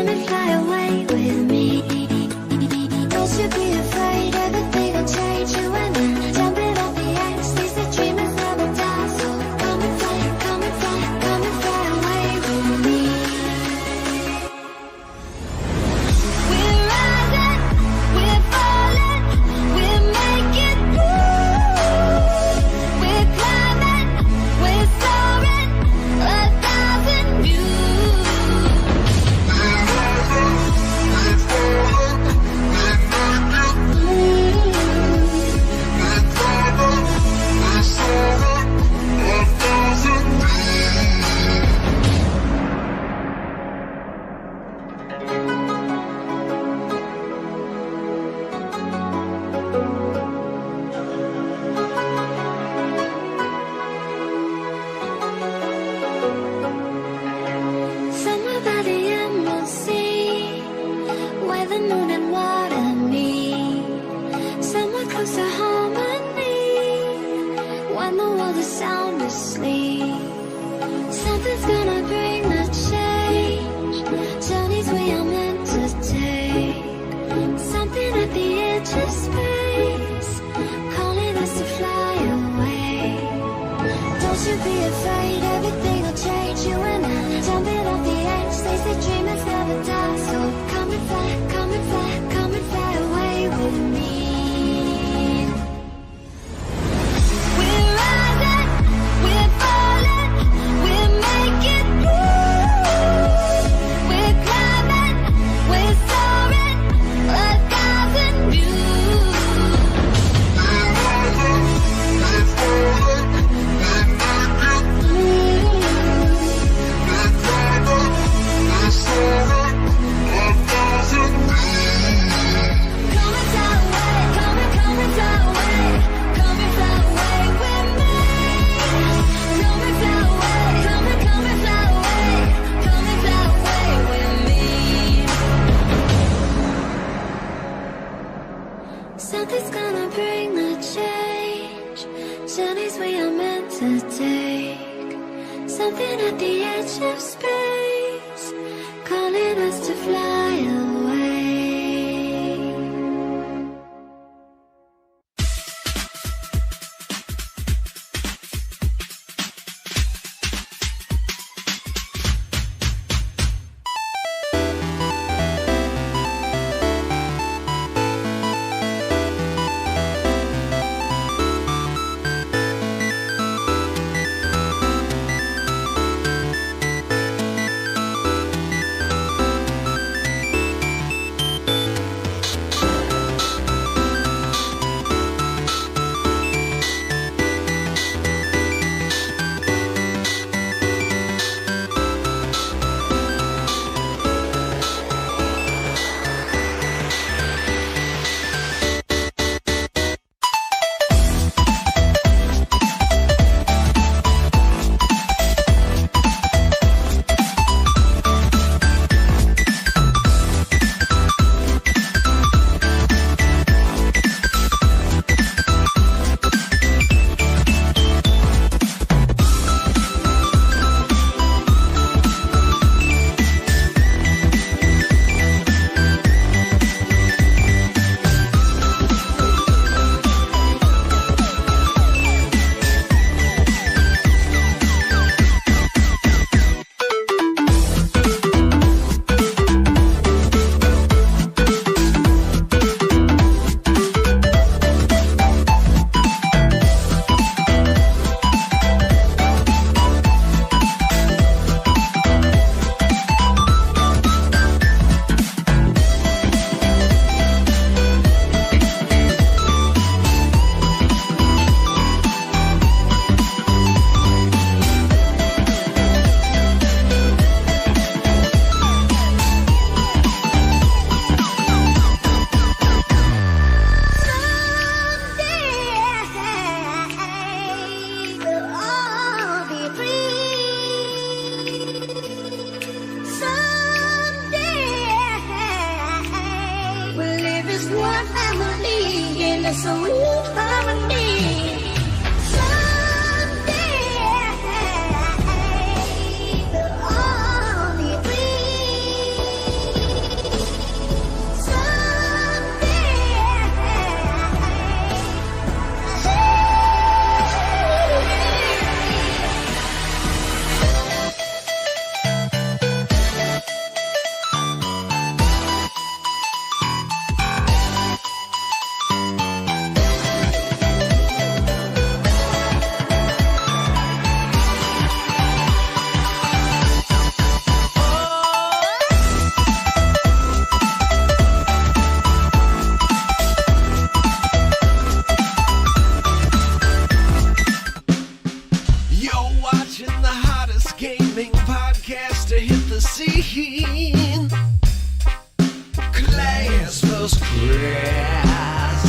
Come and fly away with me. Don't you be afraid, everything will change. You and I, jumping off the edge. These the dreamers never die. So come and fly, come and fly, come and fly away with me. We're rising, we're falling, we're making moves. We're climbing, we're soaring, 1,000 views. Somewhere by the emerald sea, where the moon and water meet. Somewhere close to harmony, when the world is sound asleep. Something's gonna bring the change, journeys we are meant to take. Something at the edge of space, calling us to fly away. Don't you be afraid, everything will change. You and I, jumping off the edge. They say dreamers never die. So come and fly, come and fly, come and fly away with me. We're rising, we're falling, we're making moves. We're climbing, we're soaring, 1,000 views. Come and fly away, come and fly away, come and fly away with me. Come and fly away, come and fly away, come and fly away with me. Something's gonna bring the change, journeys we are meant to take. Something at the edge of space, calling us to fly away. Crass.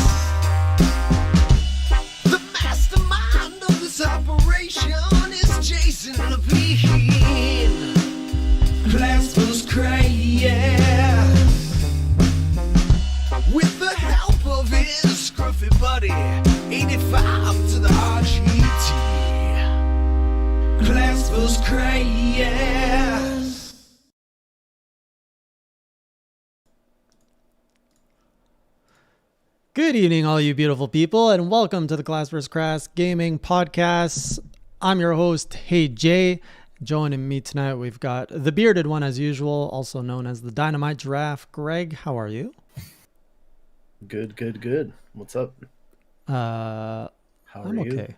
The mastermind of this operation is Jason Levine. Class vs. Crass. With the help of his scruffy buddy, 85 to the RGT. Class vs. Crass. Good evening, all you beautiful people, and welcome to the Class vs. Crass Gaming Podcast. I'm your host, Hey Jay. Joining me tonight, we've got the bearded one, as usual, also known as the Dynamite Giraffe. Greg, how are you? Good. What's up? How I'm are you? okay.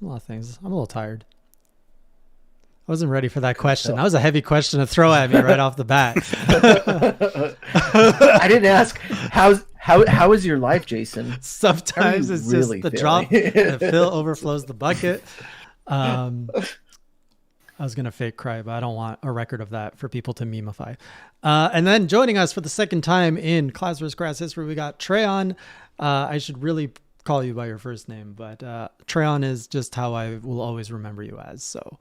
A lot of things. I'm a little tired. I wasn't ready for that question. That was a heavy question to throw at me right off the bat. I didn't ask how is your life, Jason? Sometimes it's really just the feeling? drop. The fill overflows the bucket. I was going to fake cry, but I don't want a record of that for people to memeify. And then joining us for the second time in Class vs. Crass history, we got Treon. I should really call you by your first name, but Treon is just how I will always remember you as. So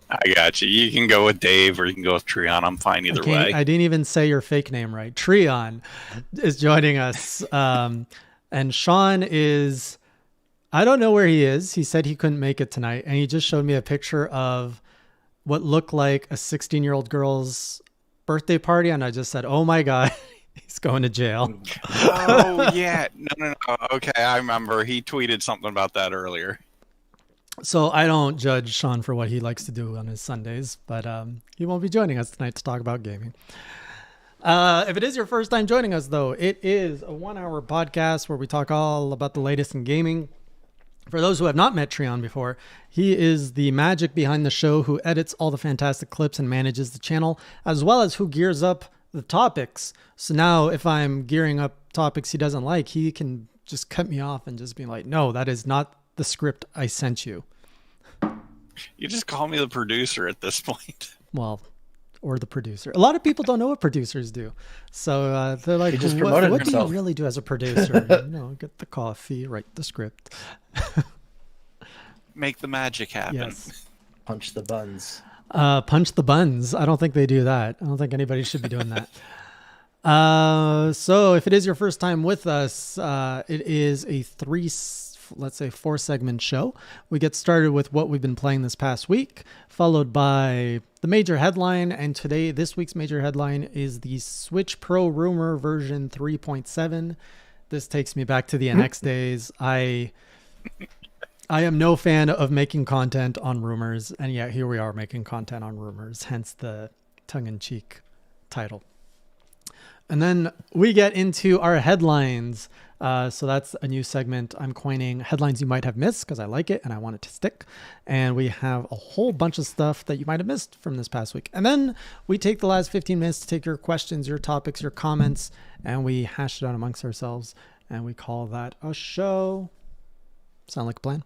I got you. You can go with Dave or you can go with Treon. I'm fine either way. I didn't even say your fake name right. Treon is joining us. And Sean is, I don't know where he is. He said he couldn't make it tonight. And he just showed me a picture of what looked like a 16-year-old girl's birthday party. And I just said, oh my God, he's going to jail. Oh, yeah. No. Okay, I remember. He tweeted something about that earlier. So I don't judge Sean for what he likes to do on his Sundays, but he won't be joining us tonight to talk about gaming. If it is your first time joining us, though, it is a 1-hour podcast where we talk all about the latest in gaming. For those who have not met Treon before, he is the magic behind the show who edits all the fantastic clips and manages the channel, as well as who gears up the topics. So now if I'm gearing up topics he doesn't like, he can just cut me off and just be like, no, that is not the script I sent you. You just call me the producer at this point. Well, or the producer. A lot of people don't know what producers do. So they're like, He just what promoted do you himself. really do as a producer? Get the coffee, write the script. Make the magic happen. Yes. Punch the buns. Punch the buns. I don't think they do that. I don't think anybody should be doing that. So if it is your first time with us, it is a 4-segment show. We get started with what we've been playing this past week, followed by the major headline. And this week's major headline is the Switch Pro Rumor version 3.7. This takes me back to the NX days. I am no fan of making content on rumors, and yet here we are making content on rumors, hence the tongue-in-cheek title. And then we get into our headlines. So that's a new segment I'm coining, headlines you might have missed, because I like it and I want it to stick. And we have a whole bunch of stuff that you might have missed from this past week. And then we take the last 15 minutes to take your questions, your topics, your comments, and we hash it out amongst ourselves. And we call that a show. Sound like a plan?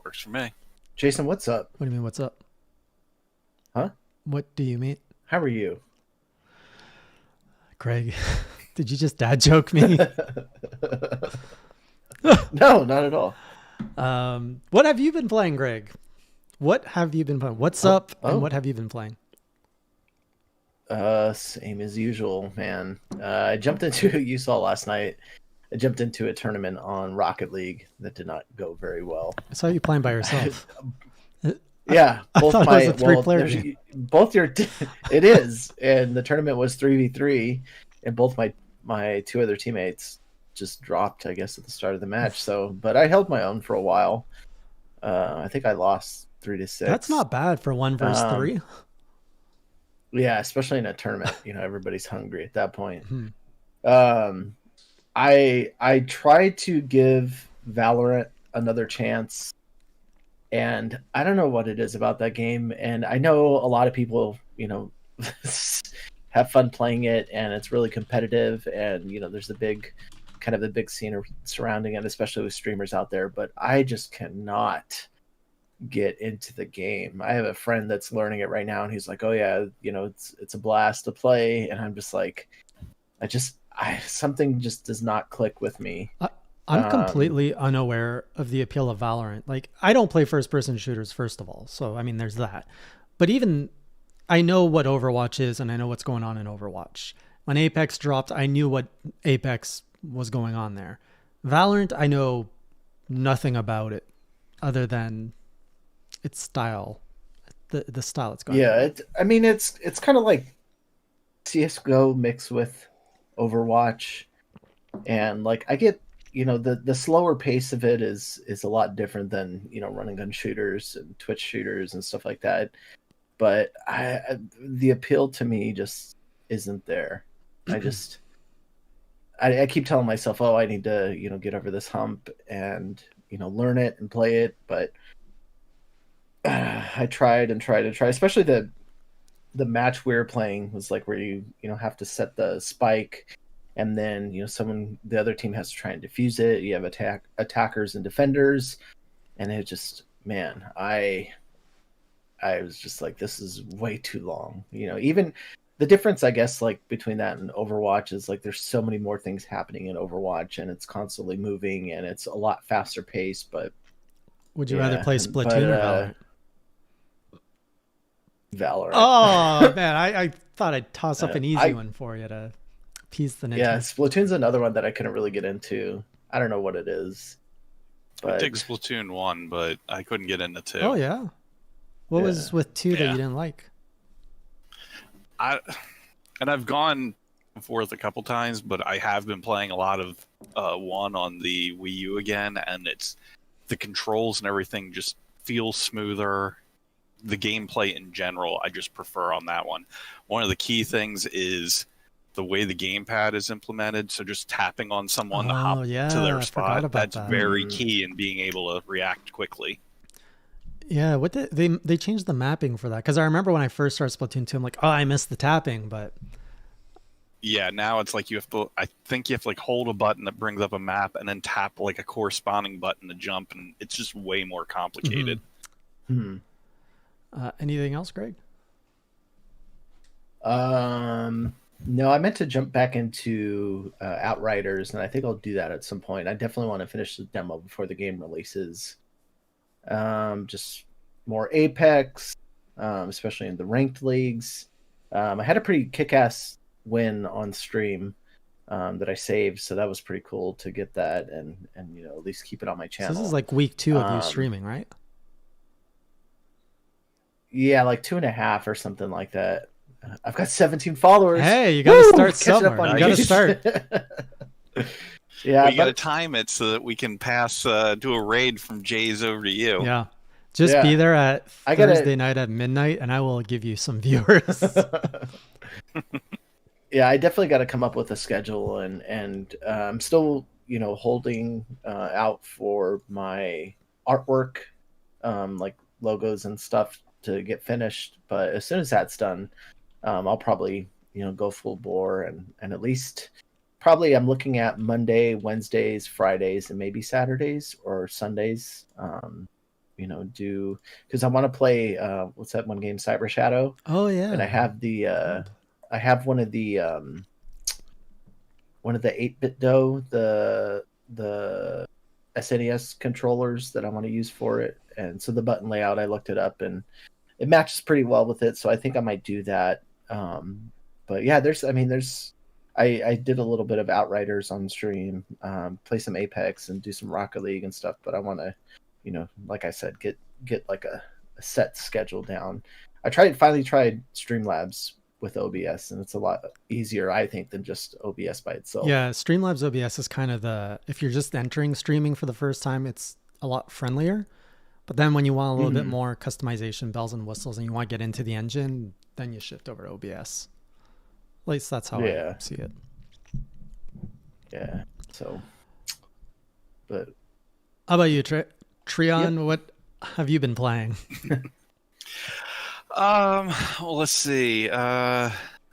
Works for me. Jason, what's up? What do you mean, what's up? Huh? What do you mean? How are you? Craig, did you just dad joke me? No, not at all. What have you been playing, Greg? What have you been playing? What's up and what have you been playing? Same as usual, man. I jumped into, you saw last night, I jumped into a tournament on Rocket League that did not go very well. I saw you playing by yourself. Yeah, I thought it was a three-player game. It is, and the tournament was 3v3, and both my two other teammates just dropped, I guess, at the start of the match. So, but I held my own for a while. I think I lost 3-6. That's not bad for 1 versus 3. Yeah, especially in a tournament. Everybody's hungry at that point. I tried to give Valorant another chance. And I don't know what it is about that game. And I know a lot of people, have fun playing it, and it's really competitive. And, there's the big scene surrounding it, especially with streamers out there. But I just cannot get into the game. I have a friend that's learning it right now, and he's like, oh yeah, it's a blast to play. And I'm just like, something just does not click with me. I'm completely unaware of the appeal of Valorant. Like, I don't play first-person shooters, first of all. So, I mean, there's that. But even I know what Overwatch is, and I know what's going on in Overwatch. When Apex dropped, I knew what Apex was going on there. Valorant, I know nothing about it other than its style, the style it's got. Yeah, it's kind of like CS:GO mixed with Overwatch, and like I get, the slower pace of it is a lot different than running gun shooters and Twitch shooters and stuff like that. But the appeal to me just isn't there. I keep telling myself, oh, I need to get over this hump and learn it and play it, but I tried and tried and tried, especially the match we were playing was like where you have to set the spike, and then the other team has to try and defuse it. You have attackers and defenders, and it just, man, I was just like, this is way too long. Even the difference, I guess, like between that and Overwatch is like there's so many more things happening in Overwatch, and it's constantly moving, and it's a lot faster paced. But would you rather play Splatoon or Valorant? Valorant. Oh man, I thought I'd toss up an easy one for you to appease the Nintendo. Yeah, Splatoon's another one that I couldn't really get into. I don't know what it is. I dig Splatoon 1, but I couldn't get into 2. Oh yeah. What was with 2 that you didn't like? I've gone forth a couple times, but I have been playing a lot of 1 on the Wii U again, and it's the controls and everything just feels smoother. The gameplay in general, I just prefer on that one. One of the key things is the way the gamepad is implemented. So just tapping on someone to hop to their spot, that's very key in being able to react quickly. Yeah, they changed the mapping for that? Because I remember when I first started Splatoon 2, I'm like, oh, I missed the tapping, but yeah, now it's like I think you have to like hold a button that brings up a map and then tap like a corresponding button to jump, and it's just way more complicated. Mm-hmm. Anything else, Greg? No, I meant to jump back into Outriders, and I think I'll do that at some point. I definitely want to finish the demo before the game releases. Just more Apex, especially in the ranked leagues. I had a pretty kick-ass win on stream that I saved, so that was pretty cool to get that and at least keep it on my channel. So this is like week 2 of you streaming, right? Yeah, like 2.5 or something like that. I've got 17 followers. Hey, you got to start somewhere. You got to start. Yeah, we got to time it so that we can pass do a raid from Jay's over to you. Yeah, just be there at Thursday night at midnight, and I will give you some viewers. Yeah, I definitely got to come up with a schedule, and I'm still holding out for my artwork, like logos and stuff to get finished. But as soon as that's done, I'll probably go full bore and at least probably I'm looking at Monday, Wednesdays, Fridays, and maybe Saturdays or Sundays. Do because I want to play what's that one game, Cyber Shadow? Oh yeah, and I have one of the 8-bit DOE, the SNES controllers that I want to use for it, and so the button layout, I looked it up and it matches pretty well with it, so I think I might do that. But yeah, I did a little bit of Outriders on stream, play some Apex and do some Rocket League and stuff, but I want to, like I said, get like a set schedule down. I finally tried Streamlabs with OBS, and it's a lot easier, I think, than just OBS by itself. Yeah, Streamlabs OBS is kind of if you're just entering streaming for the first time, it's a lot friendlier. But then when you want a little bit more customization, bells and whistles, and you want to get into the engine, then you shift over to OBS. At least that's how I see it. Yeah. So, but how about you, Treon? Yep. What have you been playing? Well, let's see.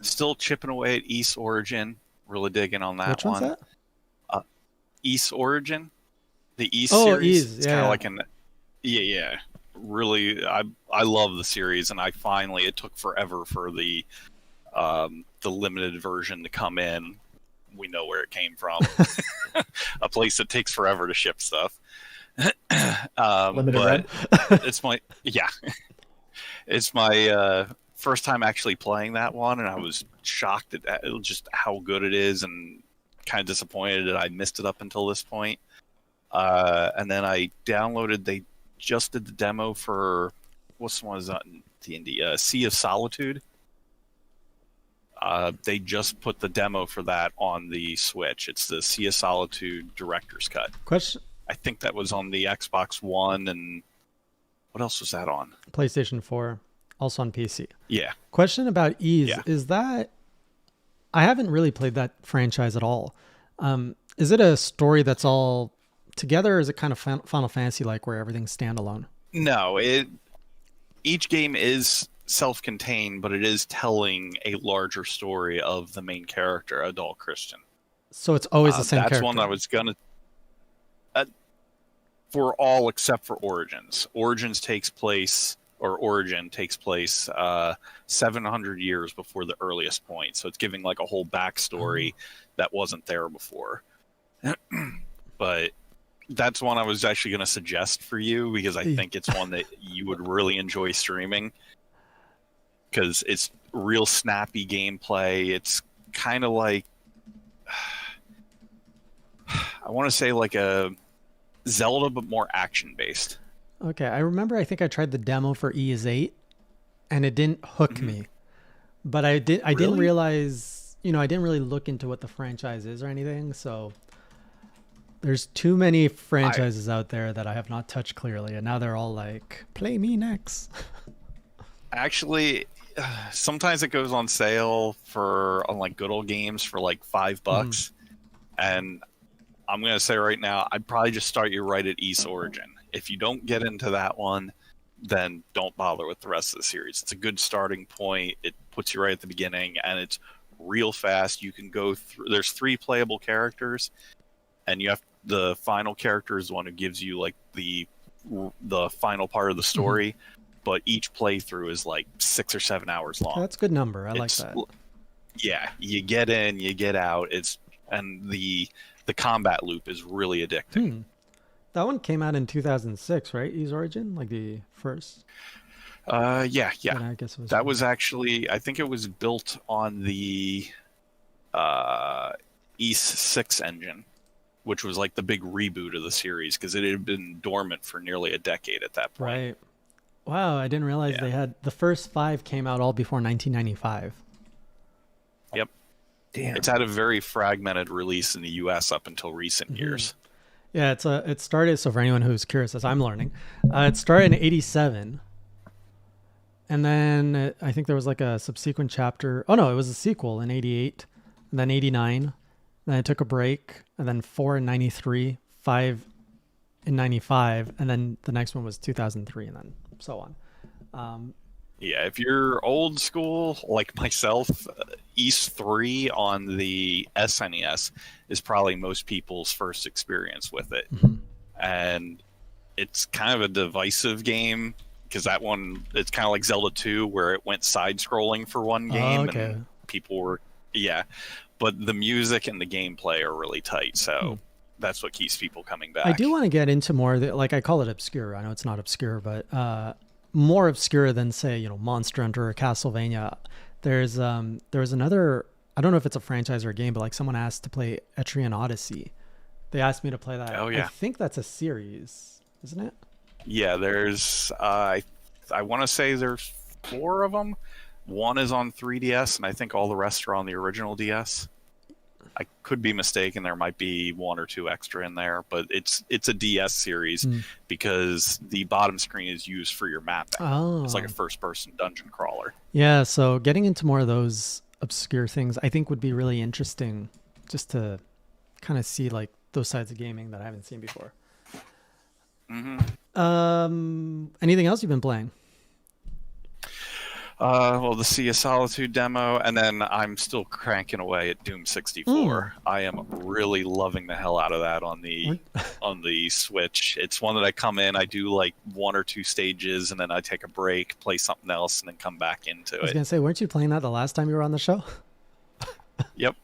Still chipping away at East Origin. Really digging on that one. Which one's that? East Origin. The East series. It's kind of like yeah. Really, I love the series, and it took forever for the limited version to come in. we know where it came from. A place that takes forever to ship stuff. Limited but it's my it's my first time actually playing that one, and I was shocked at just how good it is, and kind of disappointed that I missed it up until this point. And then I downloaded. They just did the demo for what's the one is on D&D? Sea of Solitude. They just put the demo for that on the Switch. It's the Sea of Solitude Director's Cut. Question. I think that was on the Xbox One, and what else was that on? PlayStation 4, also on PC. Yeah. Question about Ease. Yeah. Is that... I haven't really played that franchise at all. Is it a story that's all together, or is it kind of Final Fantasy-like where everything's standalone? No, each game is self-contained, but it is telling a larger story of the main character, Adult Christian. So it's always the same that's character? One I was going to... for all except for Origins. Origin takes place 700 years before the earliest point. So it's giving like a whole backstory that wasn't there before. But that's one I was actually going to suggest for you, because I think it's one that you would really enjoy streaming, because it's real snappy gameplay. It's kind of like, I want to say like a Zelda, but more action based. Okay, I remember I think I tried the demo for Ease 8 and it didn't hook me. But I didn't realize, I didn't really look into what the franchise is or anything, so there's too many franchises out there that I have not touched clearly, and now they're all like, play me next. Actually, sometimes it goes on sale on like Good Old Games for like $5, and I'm going to say right now, I'd probably just start you right at East Origin. If you don't get into that one, then don't bother with the rest of the series. It's a good starting point. It puts you right at the beginning, and it's real fast. You can go through... There's 3 playable characters, and you have... The final character is the one who gives you like the final part of the story, but each playthrough is like 6 or 7 hours long. That's a good number. I like that. Yeah, you get in, you get out. And the combat loop is really addicting. That one came out in 2006, right? Ease Origin, like the first. Yeah. I guess That was actually, I think it was built on the East 6 engine, which was like the big reboot of the series, because it had been dormant for nearly a decade at that point. Right. Wow, I didn't realize they had... The first 5 came out all before 1995. Yep. Damn. It's had a very fragmented release in the US up until recent years. Yeah, it started, so for anyone who's curious, as I'm learning, it started in 87. And then I think there was like a subsequent chapter. Oh no, it was a sequel in 88, and then 89. Then it took a break, and then 4 in 93, 5 in 95, and then the next one was 2003, and then so on. Yeah, if you're old school like myself, East 3 on the SNES is probably most people's first experience with it. And it's kind of a divisive game, because that one, it's kind of like Zelda 2, where it went side-scrolling for one game, and people were... Yeah, but the music and the gameplay are really tight, so that's what keeps people coming back. I do want to get into more of the, like, I call it obscure. I know it's not obscure, but more obscure than, say, Monster Hunter or Castlevania. There was another, I don't know if it's a franchise or a game, but like someone asked to play Treon Odyssey. They asked me to play that. Oh, yeah. I think that's a series, isn't it? Yeah, there's, I want to say there's 4 of them. One is on 3DS, and I think all the rest are on the original DS. I could be mistaken. There might be 1 or 2 extra in there, but it's a DS series because the bottom screen is used for your mapping. Oh. It's like a first-person dungeon crawler. Yeah, so getting into more of those obscure things, I think would be really interesting, just to kind of see like those sides of gaming that I haven't seen before. Anything else you've been playing? Well, the Sea of Solitude demo, and then I'm still cranking away at Doom 64. I am really loving the hell out of that on the Switch. It's one that I come in, I do like 1 or 2 stages, and then I take a break, play something else, and then come back into it. I was gonna say, weren't you playing that the last time you were on the show? Yep.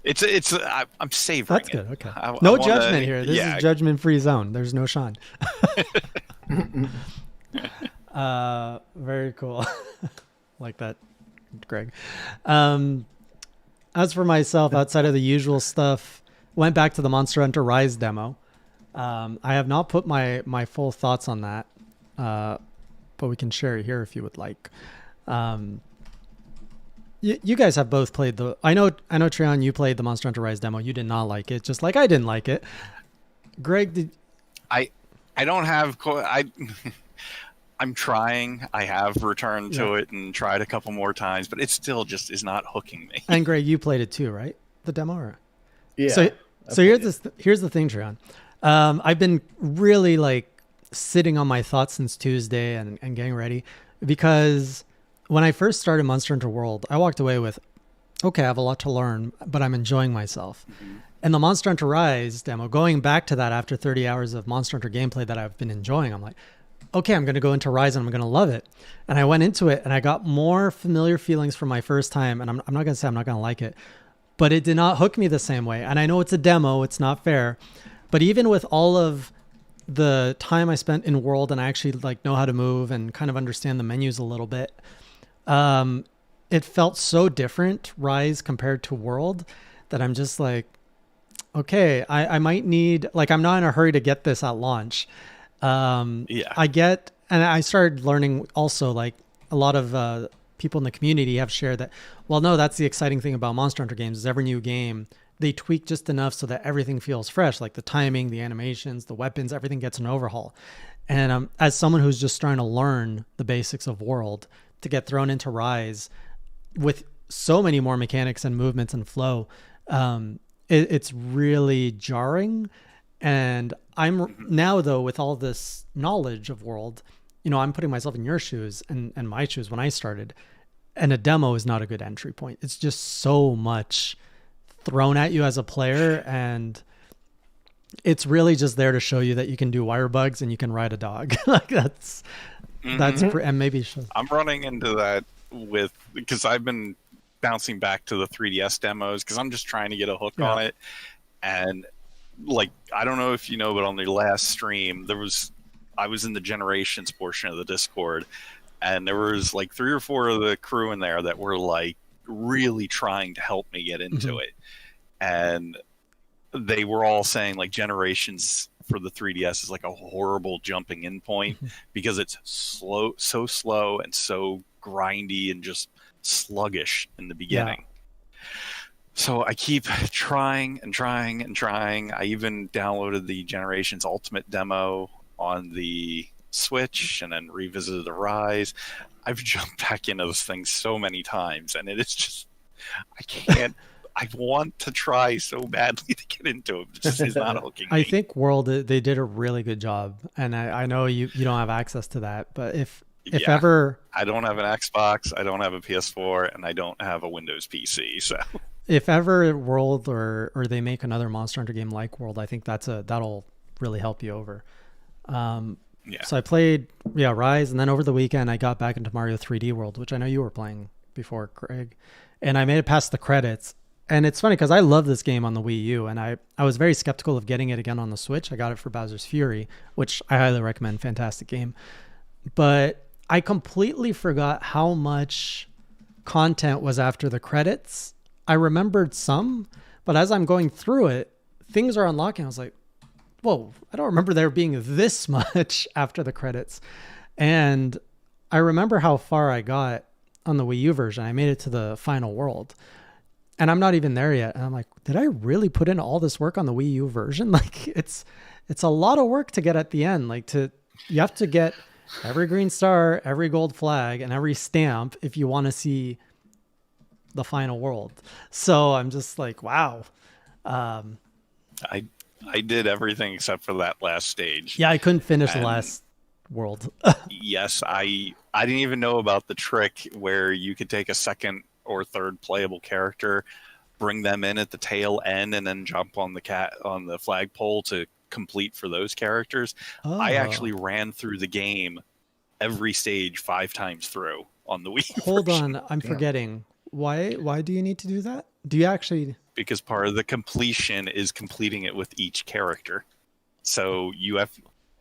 I'm savoring That's good. it. Okay. I No wanna- judgment here. This yeah, is judgment-free zone. There's no Sean. Very cool. Like that, Greg. As for myself, outside of the usual stuff, went back to the Monster Hunter Rise demo. I have not put my full thoughts on that, but we can share it here if you would like. You guys have both played the. I know, Treon, you played the Monster Hunter Rise demo. You did not like it, just like I didn't like it. Greg, did I don't have. I'm trying. I have returned to it and tried a couple more times, but it still just is not hooking me. And Greg, you played it too, right? The demo, or? Yeah. So here's the thing, Treon. I've been really like sitting on my thoughts since Tuesday and getting ready, because when I first started Monster Hunter World, I walked away with, okay, I have a lot to learn, but I'm enjoying myself. Mm-hmm. And the Monster Hunter Rise demo, going back to that after 30 hours of Monster Hunter gameplay that I've been enjoying, I'm like, okay, I'm going to go into Rise and I'm going to love it. And I went into it and I got more familiar feelings from my first time. And I'm not going to say I'm not going to like it, but it did not hook me the same way. And I know it's a demo, it's not fair. But even with all of the time I spent in World and I actually like know how to move and kind of understand the menus a little bit, it felt so different, Rise compared to World, that I'm just like, okay, I might need, like, I'm not in a hurry to get this at launch. And I started learning also, like, a lot of people in the community have shared that, well, no, that's the exciting thing about Monster Hunter games, is every new game, they tweak just enough so that everything feels fresh, like the timing, the animations, the weapons, everything gets an overhaul. And as someone who's just trying to learn the basics of World, to get thrown into Rise with so many more mechanics and movements and flow, it's really jarring. And I'm now, though, with all this knowledge of World, you know, I'm putting myself in your shoes and my shoes when I started, and a demo is not a good entry point. It's just so much thrown at you as a player, and it's really just there to show you that you can do wire bugs and you can ride a dog. Like that's and maybe I'm running into that because I've been bouncing back to the 3DS demos because I'm just trying to get a hook on it. And like, I don't know if you know, but on the last stream, I was in the Generations portion of the Discord, and there was like 3 or 4 of the crew in there that were like really trying to help me get into it. And they were all saying like Generations for the 3DS is like a horrible jumping in point because it's so slow and so grindy and just sluggish in the beginning. So I keep trying and trying and trying. I even downloaded the Generations Ultimate demo on the Switch and then revisited the Rise. I've jumped back into those things so many times, and it is just, I can't. I want to try so badly to get into it. It just is not hooking me. I think World, they did a really good job, and I know you don't have access to that, but if ever, I don't have an Xbox, I don't have a PS4, and I don't have a Windows PC. So if ever World or they make another Monster Hunter game like World, I think that'll really help you over. So I played Rise, and then over the weekend I got back into Mario 3D World, which I know you were playing before, Craig, and I made it past the credits. And it's funny because I love this game on the Wii U, and I was very skeptical of getting it again on the Switch. I got it for Bowser's Fury, which I highly recommend. Fantastic game. But I completely forgot how much content was after the credits. I remembered some, but as I'm going through it, things are unlocking. I was like, whoa, I don't remember there being this much after the credits. And I remember how far I got on the Wii U version. I made it to the final world. And I'm not even there yet. And I'm like, did I really put in all this work on the Wii U version? Like, it's a lot of work to get at the end. Like, you have to get every green star, every gold flag, and every stamp if you want to see the final world. So I'm just like, wow. I did everything except for that last stage. Yeah, I couldn't finish the last world. Yes, I didn't even know about the trick where you could take a second or third playable character, bring them in at the tail end, and then jump on the flagpole to complete for those characters. I actually ran through the game every stage 5 times through on the Wii. Hold on, I'm forgetting. Why do you need to do that? Do you actually? because part of the completion is completing it with each character. So you have,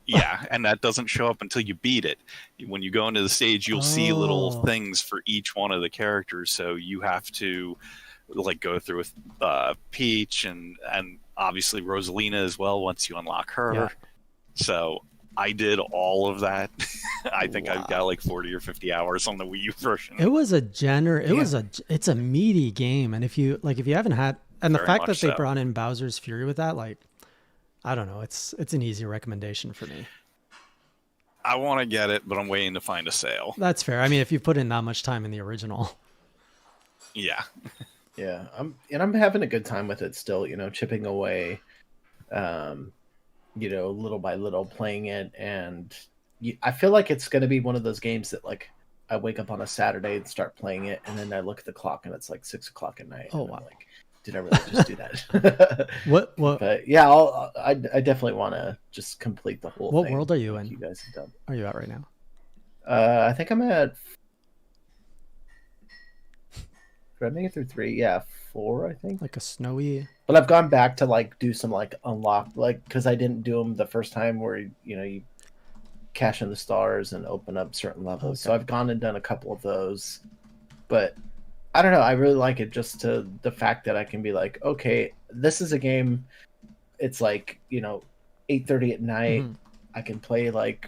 yeah, and that doesn't show up until you beat it. When you go into the stage, you'll see little things for each one of the characters. So you have to like go through with Peach and obviously Rosalina as well once you unlock her. Yeah. So I did all of that. I think I've got like 40 or 50 hours on the Wii U version. It was a it's a meaty game, and if you haven't had, and the Very fact that much they so. brought in Bowser's Fury with that, like, I don't know, it's an easy recommendation for me. I want to get it, but I'm waiting to find a sale. That's fair. I mean, if you put in that much time in the original. Yeah. Yeah, I'm having a good time with it still. Chipping away, little by little, playing it, and I feel like it's going to be one of those games that like I wake up on a Saturday and start playing it, and then I look at the clock and it's like 6:00 at night. Oh, and wow. I'm like, did I really just do that? What? But yeah, I definitely want to just complete the whole thing. What world are you like in? You guys have done. Are you at right now? I think I'm at. Did I make it through 3? Yeah, 4, I think. Like a snowy. But I've gone back to like do some like unlock, like because I didn't do them the first time where you cash in the stars and open up certain levels. So Okay. I've gone and done a couple of those. But I don't know. I really like it just to the fact that I can be like, okay, this is a game. It's like 8:30 at night. Mhm. I can play like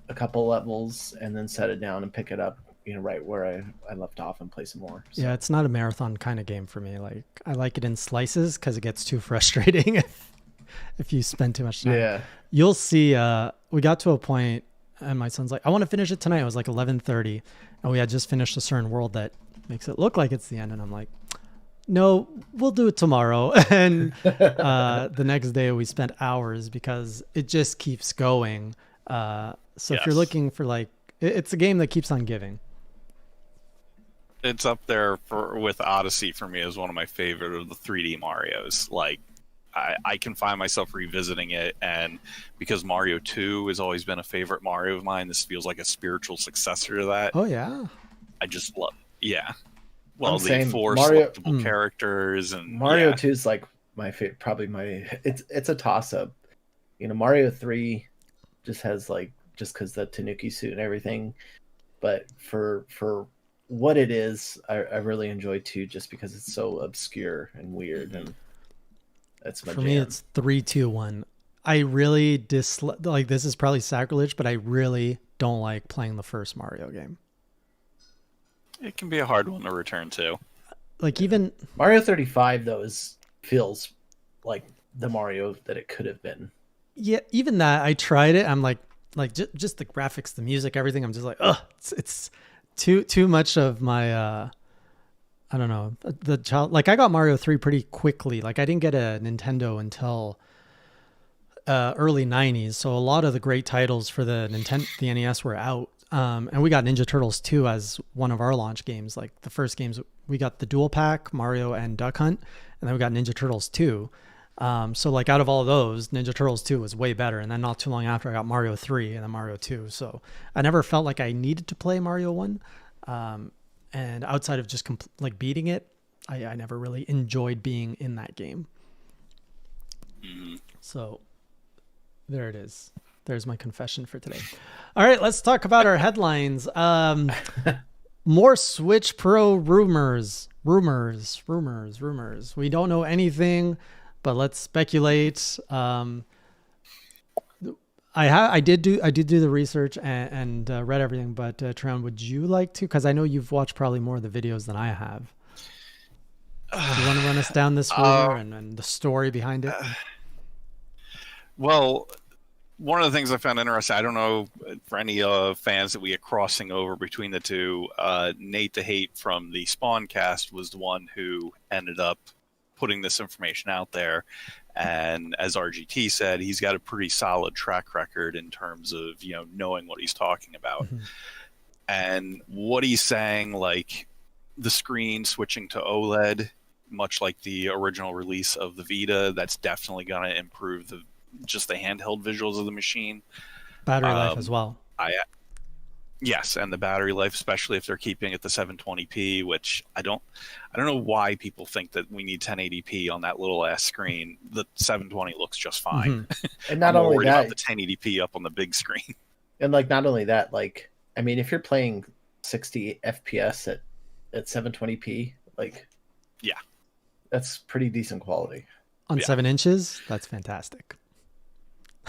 a couple levels and then set it down and pick it up. Right where I left off and play some more. So. Yeah, it's not a marathon kind of game for me. Like, I like it in slices because it gets too frustrating if you spend too much time. Yeah. You'll see. We got to a point, and my son's like, "I want to finish it tonight." It was like 11:30, and we had just finished a certain world that makes it look like it's the end. And I'm like, "No, we'll do it tomorrow." And the next day, we spent hours because it just keeps going. So if you're Yes. looking for like, it's a game that keeps on giving. It's up there with Odyssey for me as one of my favorite of the 3D Marios. Like, I can find myself revisiting it, and because Mario 2 has always been a favorite Mario of mine, this feels like a spiritual successor to that. Oh yeah. I just love, yeah. Well, I'm the saying 4 Mario- selectable characters and Mario yeah. 2 is like my favorite, probably it's a toss up. Mario 3 just has like just because the Tanuki suit and everything, but for what it is, I really enjoy 2 just because it's so obscure and weird, and that's my For jam. me, it's 3, 2, 1. I really dislike, like, this is probably sacrilege, but I really don't like playing the first Mario game. It can be a hard one to return to. Like, even Mario 35 though feels like the Mario that it could have been. yeah, even that I tried it. I'm like just the graphics, the music, everything. I'm just like, ugh, it's too much of my I don't know, the child. Like, I got Mario 3 pretty quickly. Like, I didn't get a Nintendo until early 90s, so a lot of the great titles for the NES were out. And we got Ninja Turtles 2 as one of our launch games. Like, the first games, we got the dual pack, Mario and Duck Hunt, and then we got Ninja Turtles 2. So like, out of all those, Ninja Turtles 2 was way better. And then not too long after, I got Mario 3 and then Mario 2. So I never felt like I needed to play Mario 1. And outside of just like beating it, I never really enjoyed being in that game. So there it is. There's my confession for today. All right, let's talk about our headlines. More Switch Pro rumors. We don't know anything, but let's speculate. I did do the research and read everything, but Treon, would you like to? Because I know you've watched probably more of the videos than I have. Do you want to run us down this rumor and the story behind it? Well, one of the things I found interesting, I don't know for any fans that we get crossing over between the two, Nate the Hate from the Spawncast was the one who ended up putting this information out there. And as RGT said, he's got a pretty solid track record in terms of, knowing what he's talking about. Mm-hmm. And what he's saying, like the screen switching to OLED, much like the original release of the Vita, that's definitely going to improve the handheld visuals of the machine. Battery life as well. Yes, and the battery life, especially if they're keeping it the 720p, which I don't know why people think that we need 1080p on that little ass screen. The 720 looks just fine. And not I'm more only worried that, about the 1080p up on the big screen. and like not only that, like I mean, if you're playing 60 FPS at 720p, like Yeah. that's pretty decent quality. On Yeah. 7 inches, that's fantastic.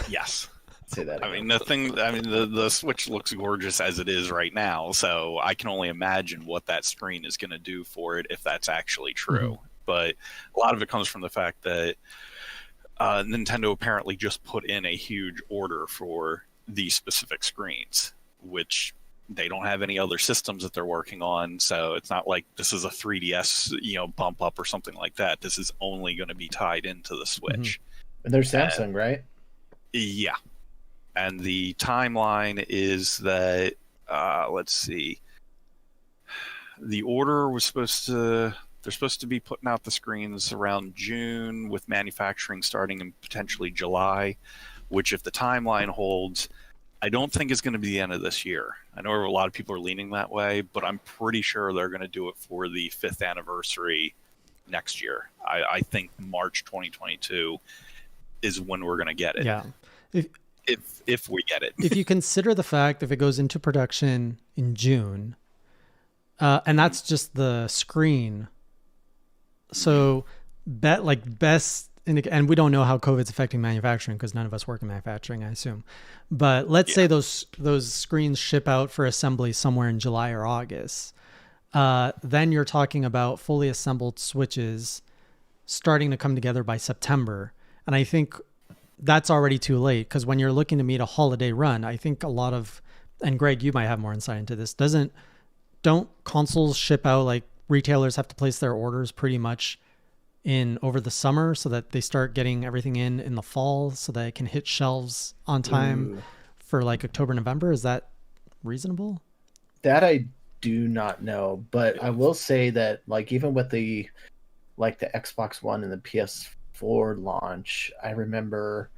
Yes. Say that. I Again. mean, the Switch looks gorgeous as it is right now, so I can only imagine what that screen is going to do for it if that's actually true. But a lot of it comes from the fact that Nintendo apparently just put in a huge order for these specific screens, which they don't have any other systems that they're working on, so it's not like this is a 3DS, bump up or something like that. This is only going to be tied into the Switch. And they're Samsung, right? Yeah. And the timeline is that, let's see, the order was they're supposed to be putting out the screens around June, with manufacturing starting in potentially July, which if the timeline holds, I don't think is going to be the end of this year. I know a lot of people are leaning that way, but I'm pretty sure they're going to do it for the 5th anniversary next year. I think March 2022 is when we're going to get it. Yeah. If we get it. If you consider the fact if it goes into production in June, and that's just the screen. So best, and we don't know how COVID's affecting manufacturing because none of us work in manufacturing, I assume. But let's say those screens ship out for assembly somewhere in July or August. Then you're talking about fully assembled Switches starting to come together by September. And I think that's already too late, because when you're looking to meet a holiday run, I think a lot of, and Greg, you might have more insight into this, don't consoles ship out, like retailers have to place their orders pretty much in over the summer so that they start getting everything in the fall so that it can hit shelves on time for like October, November? Is that reasonable? That I do not know, but I will say that like even with the Xbox One and the PS4 launch, I remember,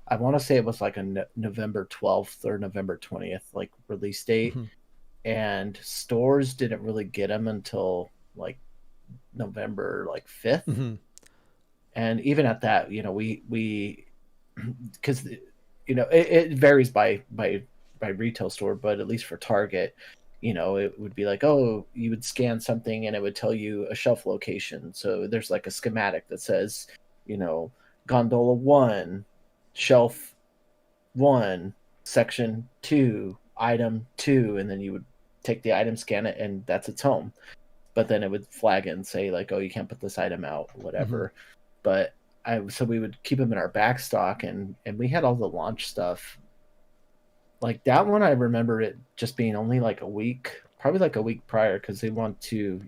I want to say it was like a November 12th or November 20th like release date, and stores didn't really get them until like November 5th. And even at that, we because it varies by retail store, but at least for Target, it would be like, oh, you would scan something and it would tell you a shelf location. So there's like a schematic that says, gondola 1, shelf 1, section 2, item 2, and then you would take the item, scan it, and that's its home. But then it would flag it and say like, oh, you can't put this item out, whatever. But so we would keep them in our back stock, and we had all the launch stuff. Like that one, I remember it just being only like a week, probably like a week prior, because they want to,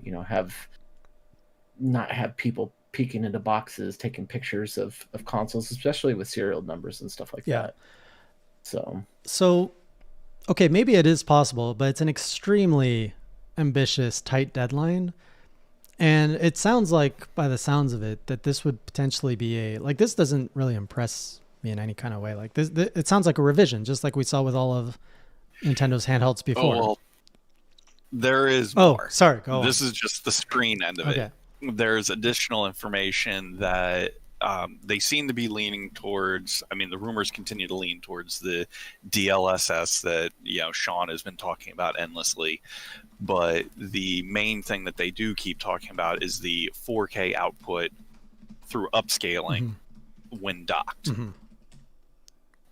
not have people peeking into boxes, taking pictures of consoles, especially with serial numbers and stuff like that. So, okay, maybe it is possible, but it's an extremely ambitious, tight deadline. And it sounds like, by the sounds of it, that this would potentially be this doesn't really impress me in any kind of way. Like this, it sounds like a revision, just like we saw with all of Nintendo's handhelds before. Oh, well, there is more. Oh, sorry. Go on. This is just the screen end of it. There's additional information that they seem to be leaning towards. I mean, the rumors continue to lean towards the DLSS that Sean has been talking about endlessly. But the main thing that they do keep talking about is the 4K output through upscaling when docked.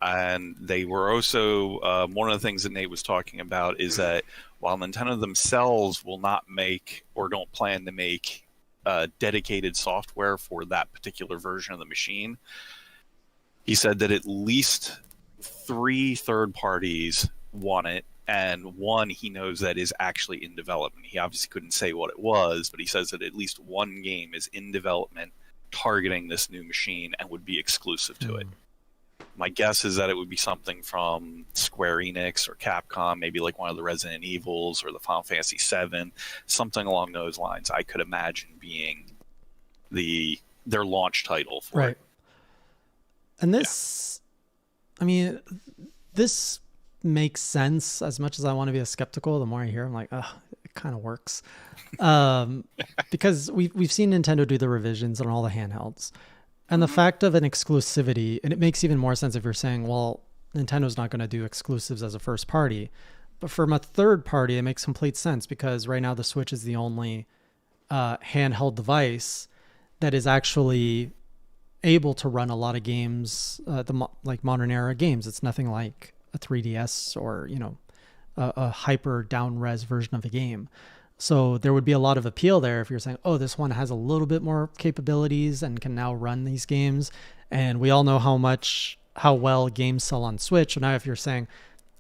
And they were also, one of the things that Nate was talking about is that while Nintendo themselves will not make or don't plan to make dedicated software for that particular version of the machine, he said that at least 3 third parties want it, and one he knows that is actually in development. He obviously couldn't say what it was, but he says that at least one game is in development targeting this new machine and would be exclusive to it. My guess is that it would be something from Square Enix or Capcom, maybe like one of the Resident Evils or the Final Fantasy VII, something along those lines. I could imagine being their launch title for it. And this, I mean, this makes sense. As much as I want to be a skeptical, the more I hear, I'm like, oh, it kind of works. Because we've seen Nintendo do the revisions on all the handhelds. And the fact of an exclusivity, and it makes even more sense if you're saying, well, Nintendo's not going to do exclusives as a first party. But from a third party, it makes complete sense because right now the Switch is the only handheld device that is actually able to run a lot of games, like modern era games. It's nothing like a 3DS or, a hyper down res version of a game. So there would be a lot of appeal there if you're saying, oh, this one has a little bit more capabilities and can now run these games. And we all know how well games sell on Switch. So now if you're saying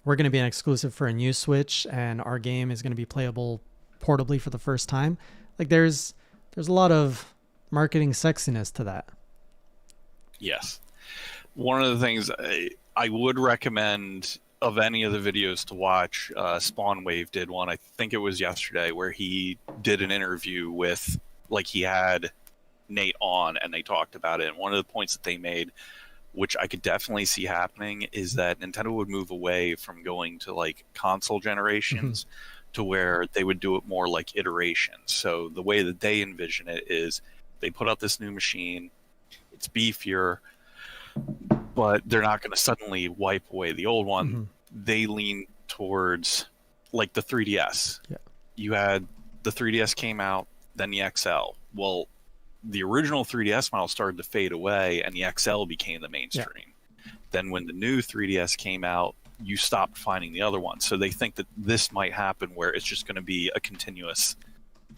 we're going to be an exclusive for a new Switch and our game is going to be playable portably for the first time, like there's a lot of marketing sexiness to that. Yes. One of the things I would recommend of any of the videos to watch, Spawn Wave did one, I think it was yesterday, where he did an interview with, like, he had Nate on and they talked about it. And one of the points that they made, which I could definitely see happening, is that Nintendo would move away from going to like console generations to where they would do it more like iterations. So the way that they envision it is they put out this new machine, it's beefier, but they're not going to suddenly wipe away the old one. They lean towards like the 3DS. Yeah. You had the 3DS came out, then the XL. Well, the original 3DS model started to fade away and the XL became the mainstream. Yeah. Then when the new 3DS came out, you stopped finding the other one. So they think that this might happen where it's just going to be a continuous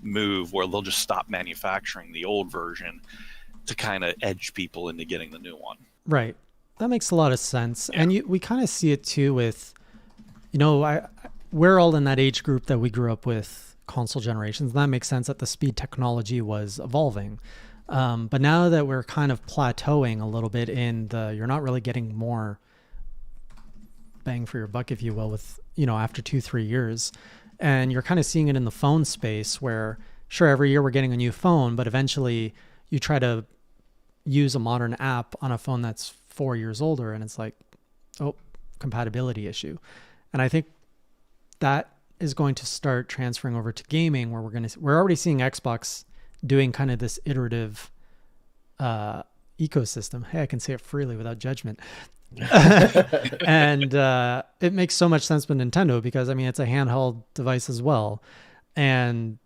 move where they'll just stop manufacturing the old version to kind of edge people into getting the new one. Right. That makes a lot of sense. Yeah. And we kind of see it too with, we're all in that age group that we grew up with console generations. And that makes sense that the speed technology was evolving. But now that we're kind of plateauing a little bit you're not really getting more bang for your buck, if you will, with, after 2-3 years. And you're kind of seeing it in the phone space where, sure, every year we're getting a new phone, but eventually you try to use a modern app on a phone that's 4 years older and it's like, oh, compatibility issue. And I think that is going to start transferring over to gaming where we're already seeing Xbox doing kind of this iterative ecosystem. Hey, I can say it freely without judgment. And it makes so much sense with Nintendo because it's a handheld device as well. And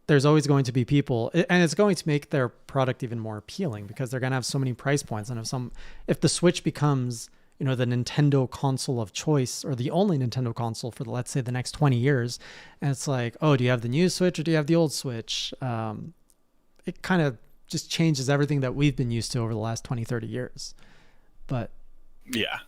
there's always going to be people, and it's going to make their product even more appealing because they're going to have so many price points. And if the Switch becomes, the Nintendo console of choice or the only Nintendo console for let's say the next 20 years, and it's like, oh, do you have the new Switch or do you have the old Switch? It kind of just changes everything that we've been used to over the last 20, 30 years. But yeah,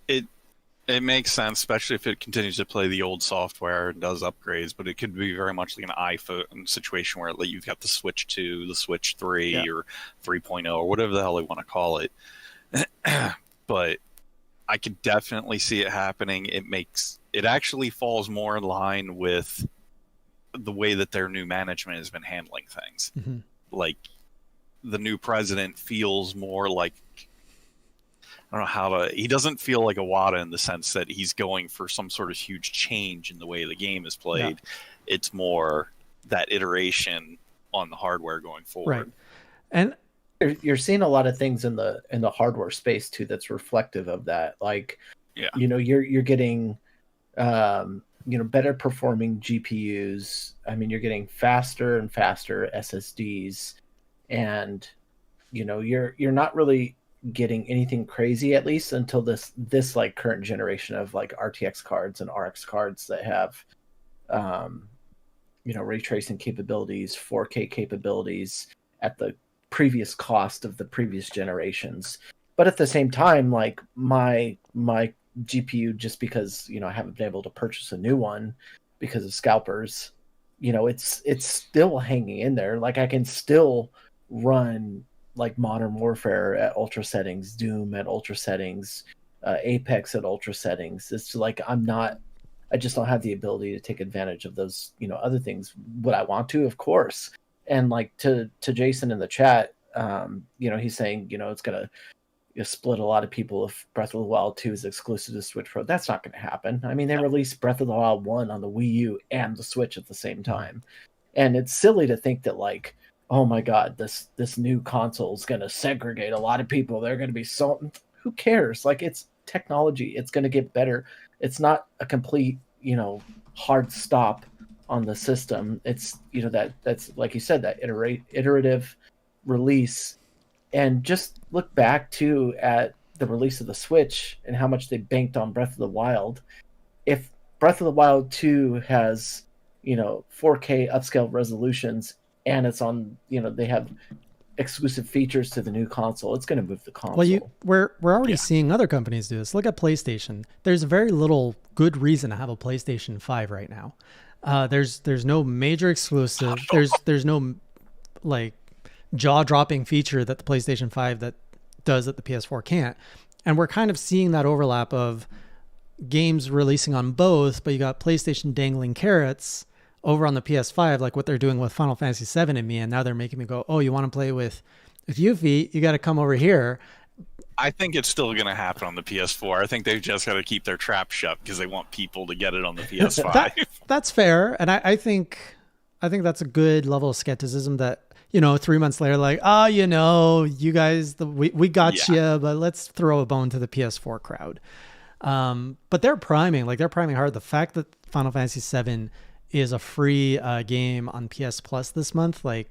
it makes sense, especially if it continues to play the old software and does upgrades, but it could be very much like an iPhone situation where you've got the Switch 2, the Switch 3, or 3.0, or whatever the hell they want to call it. But I could definitely see it happening. It actually falls more in line with the way that their new management has been handling things. Like, the new president feels more like, I don't know he doesn't feel like Iwata in the sense that he's going for some sort of huge change in the way the game is played. Yeah. It's more that iteration on the hardware going forward. Right. And you're seeing a lot of things in the hardware space too that's reflective of that. Like, you're getting better performing GPUs. You're getting faster and faster SSDs, and you're not really getting anything crazy, at least until this like current generation of like RTX cards and RX cards that have ray tracing capabilities, 4K capabilities at the previous cost of the previous generations. But at the same time, like my GPU, just because I haven't been able to purchase a new one because of scalpers, it's still hanging in there. Like I can still run like Modern Warfare at ultra settings, Doom at ultra settings, Apex at ultra settings. It's like I just don't have the ability to take advantage of those, other things. Would I want to? Of course. And like to Jason in the chat, he's saying, it's gonna split a lot of people if Breath of the Wild 2 is exclusive to Switch Pro. That's not going to happen. I mean, they released Breath of the Wild 1 on the Wii U and the Switch at the same time. And it's silly to think that, like, oh my God, this new console is going to segregate a lot of people. They're going to be so... Who cares? Like, it's technology. It's going to get better. It's not a complete, hard stop on the system. It's, that's, like you said, that iterative release. And just look back, too, at the release of the Switch and how much they banked on Breath of the Wild. If Breath of the Wild 2 has, 4K upscale resolutions and it's on, they have exclusive features to the new console, it's going to move the console. Well, we're already seeing other companies do this. Look at PlayStation. There's very little good reason to have a PlayStation 5 right now. There's no major exclusive. There's no like jaw-dropping feature that the PlayStation 5 that does that the PS4 can't. And we're kind of seeing that overlap of games releasing on both, but you got PlayStation dangling carrots over on the PS5, like what they're doing with Final Fantasy VII and me, and now they're making me go, oh, you want to play with Yuffie? You got to come over here. I think it's still going to happen on the PS4. I think they've just got to keep their trap shut because they want people to get it on the PS5. That's fair, and I think that's a good level of skepticism that 3 months later, like, you guys, we got you, but let's throw a bone to the PS4 crowd. But they're priming hard. The fact that Final Fantasy VII is a free game on PS Plus this month, like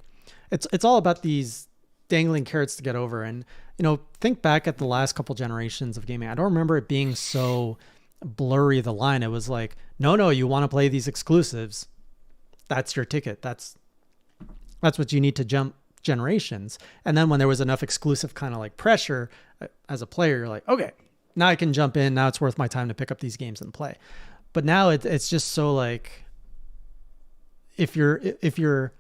it's all about these dangling carrots to get over. And think back at the last couple generations of gaming. I don't remember it being so blurry, the line. It was like, no, you want to play these exclusives, that's your ticket, that's what you need to jump generations. And then when there was enough exclusive kind of like pressure as a player, you're like, okay, now I can jump in, now it's worth my time to pick up these games and play. But now it's just so like, if your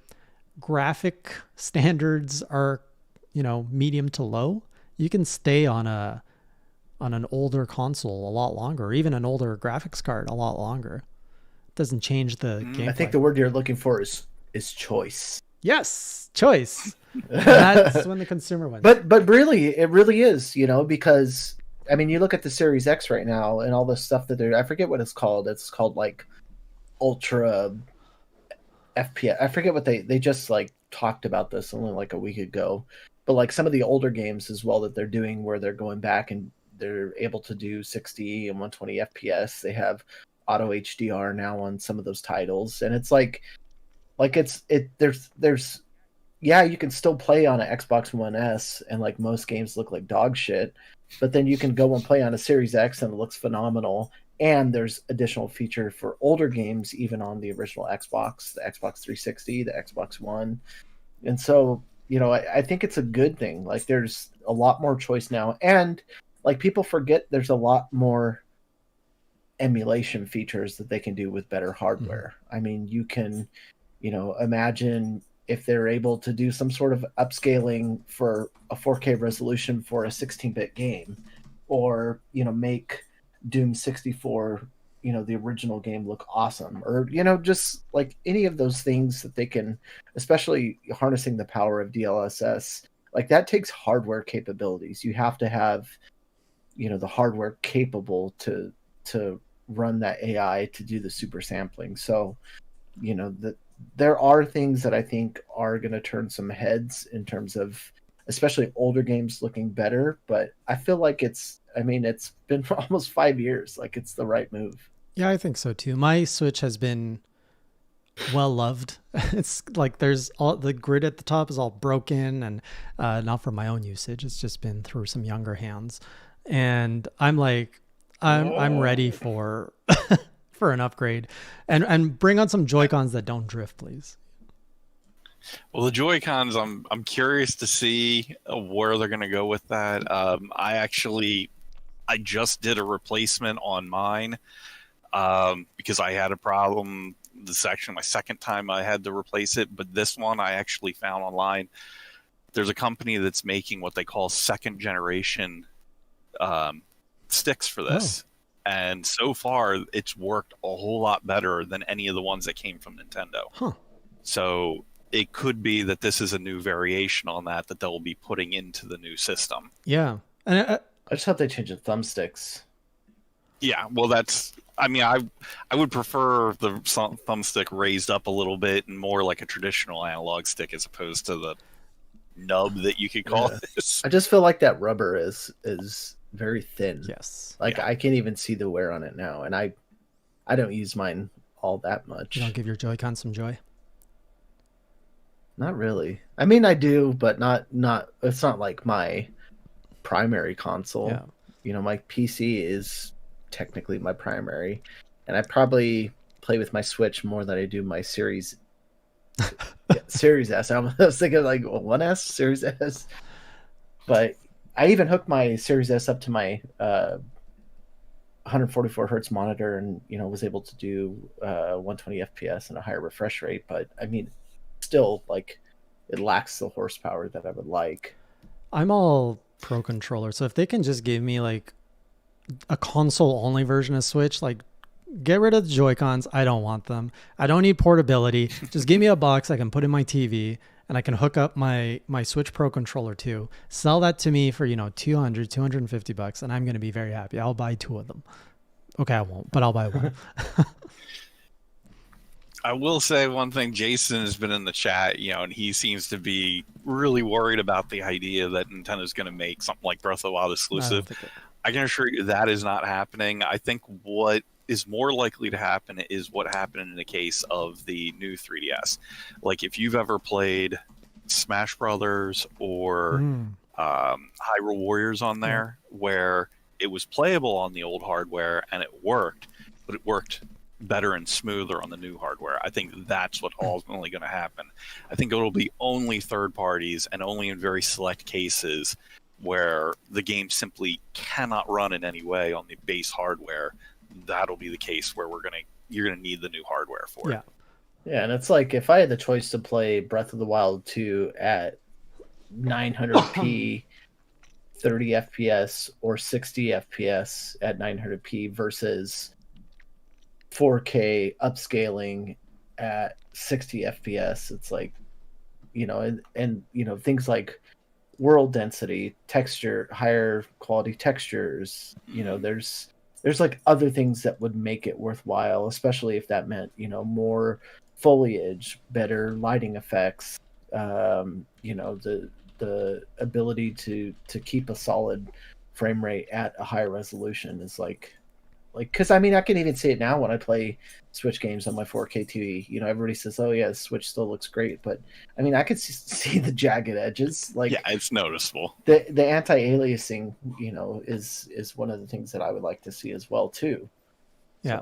graphic standards are, medium to low, you can stay on an older console a lot longer, or even an older graphics card a lot longer. It doesn't change the gameplay. I think the word you're looking for is choice. Yes, choice. And that's when the consumer wins. But really, it really is, because I mean, you look at the Series X right now and all the stuff that I forget what it's called. It's called like Ultra FPS. I forget what they just like talked about this only like a week ago, but like some of the older games as well that they're doing where they're going back and they're able to do 60 and 120 FPS. They have auto HDR now on some of those titles, and it's like there's you can still play on an Xbox One S and like most games look like dog shit, but then you can go and play on a Series X and it looks phenomenal. And there's additional feature for older games, even on the original Xbox, the Xbox 360, the Xbox One. And so, I think it's a good thing. Like, there's a lot more choice now. And, like, people forget there's a lot more emulation features that they can do with better hardware. Mm-hmm. I mean, you can, imagine if they're able to do some sort of upscaling for a 4K resolution for a 16-bit game, or, make Doom 64, the original game look awesome, or just like any of those things that they can, especially harnessing the power of DLSS, like that takes hardware capabilities. You have to have the hardware capable to run that AI to do the super sampling. So there are things that I think are going to turn some heads in terms of especially older games looking better, but I feel like it's been for almost 5 years. Like, it's the right move. Yeah, I think so too. My Switch has been well loved. It's like there's all the grid at the top is all broken, and not for my own usage. It's just been through some younger hands, and I'm like, I'm ready for for an upgrade, and bring on some Joy-Cons that don't drift, please. Well, the Joy-Cons, I'm curious to see where they're going to go with that. I just did a replacement on mine because I had a problem. My second time I had to replace it, but this one I actually found online. There's a company that's making what they call second generation sticks for this. Oh. And so far, it's worked a whole lot better than any of the ones that came from Nintendo. Huh. So it could be that this is a new variation on that they'll be putting into the new system. Yeah. And I just hope they change the thumbsticks. Yeah, well, that's. I mean, I would prefer the thumbstick raised up a little bit and more like a traditional analog stick as opposed to the nub that you could call this. I just feel like that rubber is very thin. yes, Like I can't even see the wear on it now, and I don't use mine all that much. you don't give your Joy-Con some joy. Not really. I mean, I do, but not. It's not like my primary console. Yeah. You know, my PC is technically my primary, and I probably play with my Switch more than I do my Series Series S. I was thinking like 1S, Series S, but I even hooked my Series S up to my 144 hertz monitor, and was able to do 120 FPS and a higher refresh rate. But I mean, still, like, it lacks the horsepower that I would like. I'm all pro controller, so if they can just give me like a console only version of Switch, like get rid of the Joy-Cons. I don't want them. I don't need portability. Just give me a box I can put in my TV and I can hook up my Switch Pro controller to. Sell that to me for, $250 and I'm going to be very happy. I'll buy 2 of them. Okay, I won't, but I'll buy one. I will say one thing. Jason has been in the chat, and he seems to be really worried about the idea that Nintendo's going to make something like Breath of the Wild exclusive. I can assure you that is not happening. I think what is more likely to happen is what happened in the case of the new 3DS. Like, if you've ever played Smash Brothers or Hyrule Warriors on there, where it was playable on the old hardware and it worked, but it worked better and smoother on the new hardware. I think that's what's ultimately going to happen. I think it'll be only third parties and only in very select cases where the game simply cannot run in any way on the base hardware. That'll be the case where you're gonna need the new hardware for it. Yeah, and it's like if I had the choice to play Breath of the Wild 2 at 900p 30 FPS or 60 FPS at 900p versus 4K upscaling at 60 FPS, it's like, and things like world density, texture, higher quality textures, there's like other things that would make it worthwhile, especially if that meant, more foliage, better lighting effects, the ability to keep a solid frame rate at a higher resolution is like, because I mean, I can even see it now when I play Switch games on my 4K TV. Everybody says, "Oh yeah, Switch still looks great," but I mean, I could see the jagged edges. Like, yeah, it's noticeable. The anti-aliasing, is one of the things that I would like to see as well too. Yeah.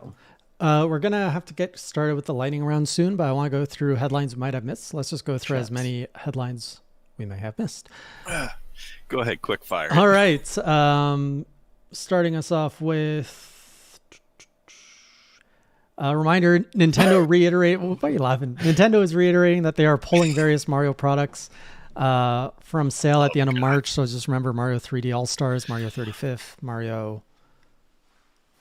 So. We're gonna have to get started with the lightning round soon, but I want to go through headlines we might have missed. Let's just go through as many headlines we may have missed. Go ahead, quick fire. All right. Starting us off with. Reminder, Nintendo reiterate. Why are you laughing? Nintendo is reiterating that they are pulling various Mario products from sale at the end of March. So just remember Mario 3D All-Stars, Mario 35th, Mario...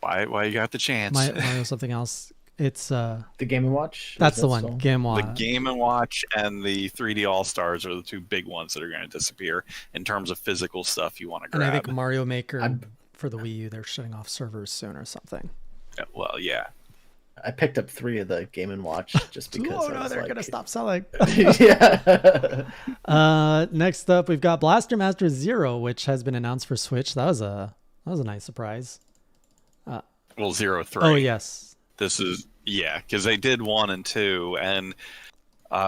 Why you got the chance? Mario something else. It's... the Game & Watch? That's the one, Game & Watch. The Game & Watch and the 3D All-Stars are the 2 big ones that are going to disappear in terms of physical stuff you want to grab. And I think Mario Maker for the Wii U, they're shutting off servers soon or something. Yeah, well, yeah. I picked up 3 of the Game & Watch just because. They're gonna stop selling. Yeah. Next up, we've got Blaster Master Zero, which has been announced for Switch. That was a nice surprise. Well, 0, 3. Oh yes. This is because they did 1 and 2, and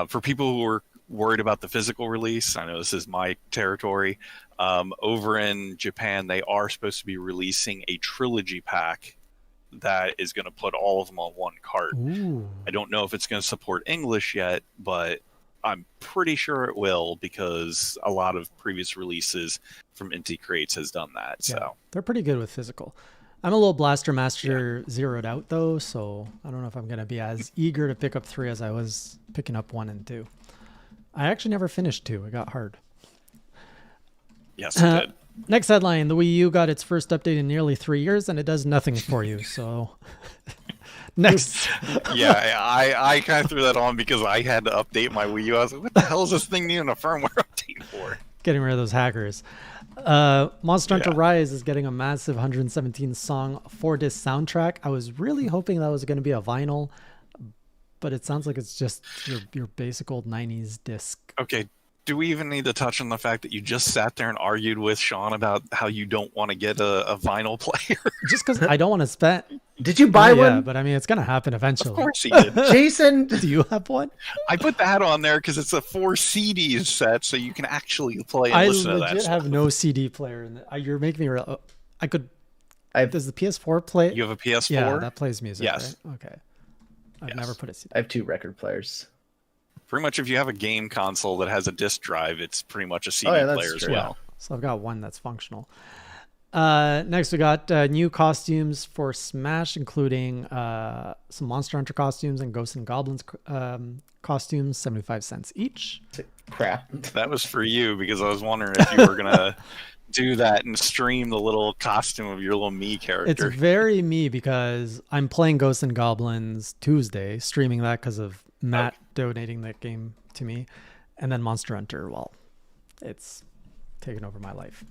for people who were worried about the physical release, I know this is my territory. Over in Japan, they are supposed to be releasing a trilogy pack that is going to put all of them on one cart. Ooh. I don't know if it's going to support English yet, but I'm pretty sure it will because a lot of previous releases from Inti Creates has done that. Yeah, so they're pretty good with physical. I'm a little Blaster Master zeroed out though, so I don't know if I'm going to be as eager to pick up 3 as I was picking up 1 and 2. I actually never finished 2. It got hard. Yes, it did. Next headline, the Wii U got its first update in nearly 3 years, and it does nothing for you. So, next. Yeah, I kind of threw that on because I had to update my Wii U. I was like, what the hell is this thing needing a firmware update for? getting rid of those hackers. Monster Hunter Rise is getting a massive 117 song 4-disc soundtrack. I was really hoping that was going to be a vinyl, but it sounds like it's just your basic old 90s disc. Okay. Do we even need to touch on the fact that you just sat there and argued with Sean about how you don't want to get a vinyl player? Just because I don't want to spend. Did you buy one? Yeah, but I mean, it's going to happen eventually. Of course he did. Jason, Do you have one? I put that on there because it's a 4 CDs set, so you can actually play and I listen to that legit stuff. have no CD player. You're making me real. I could. I've- Does the PS4 play? You have a PS4? Yeah, that plays music. Yes. Right? Okay. I've Yes. never put a CD. I have 2 record players. Pretty much if you have a game console that has a disc drive, it's pretty much a CD Oh, yeah, that's player as true. well. So I've got one that's functional. Next, we got new costumes for Smash, including some Monster Hunter costumes and Ghosts and Goblins costumes, 75 cents each. Crap. That was for you because I was wondering if you were going to do that and stream the little costume of your little me It's character. very me because I'm playing Ghosts and Goblins Tuesday, streaming that because of Matt donating that game to me. And then Monster Hunter, well, it's taken over my life.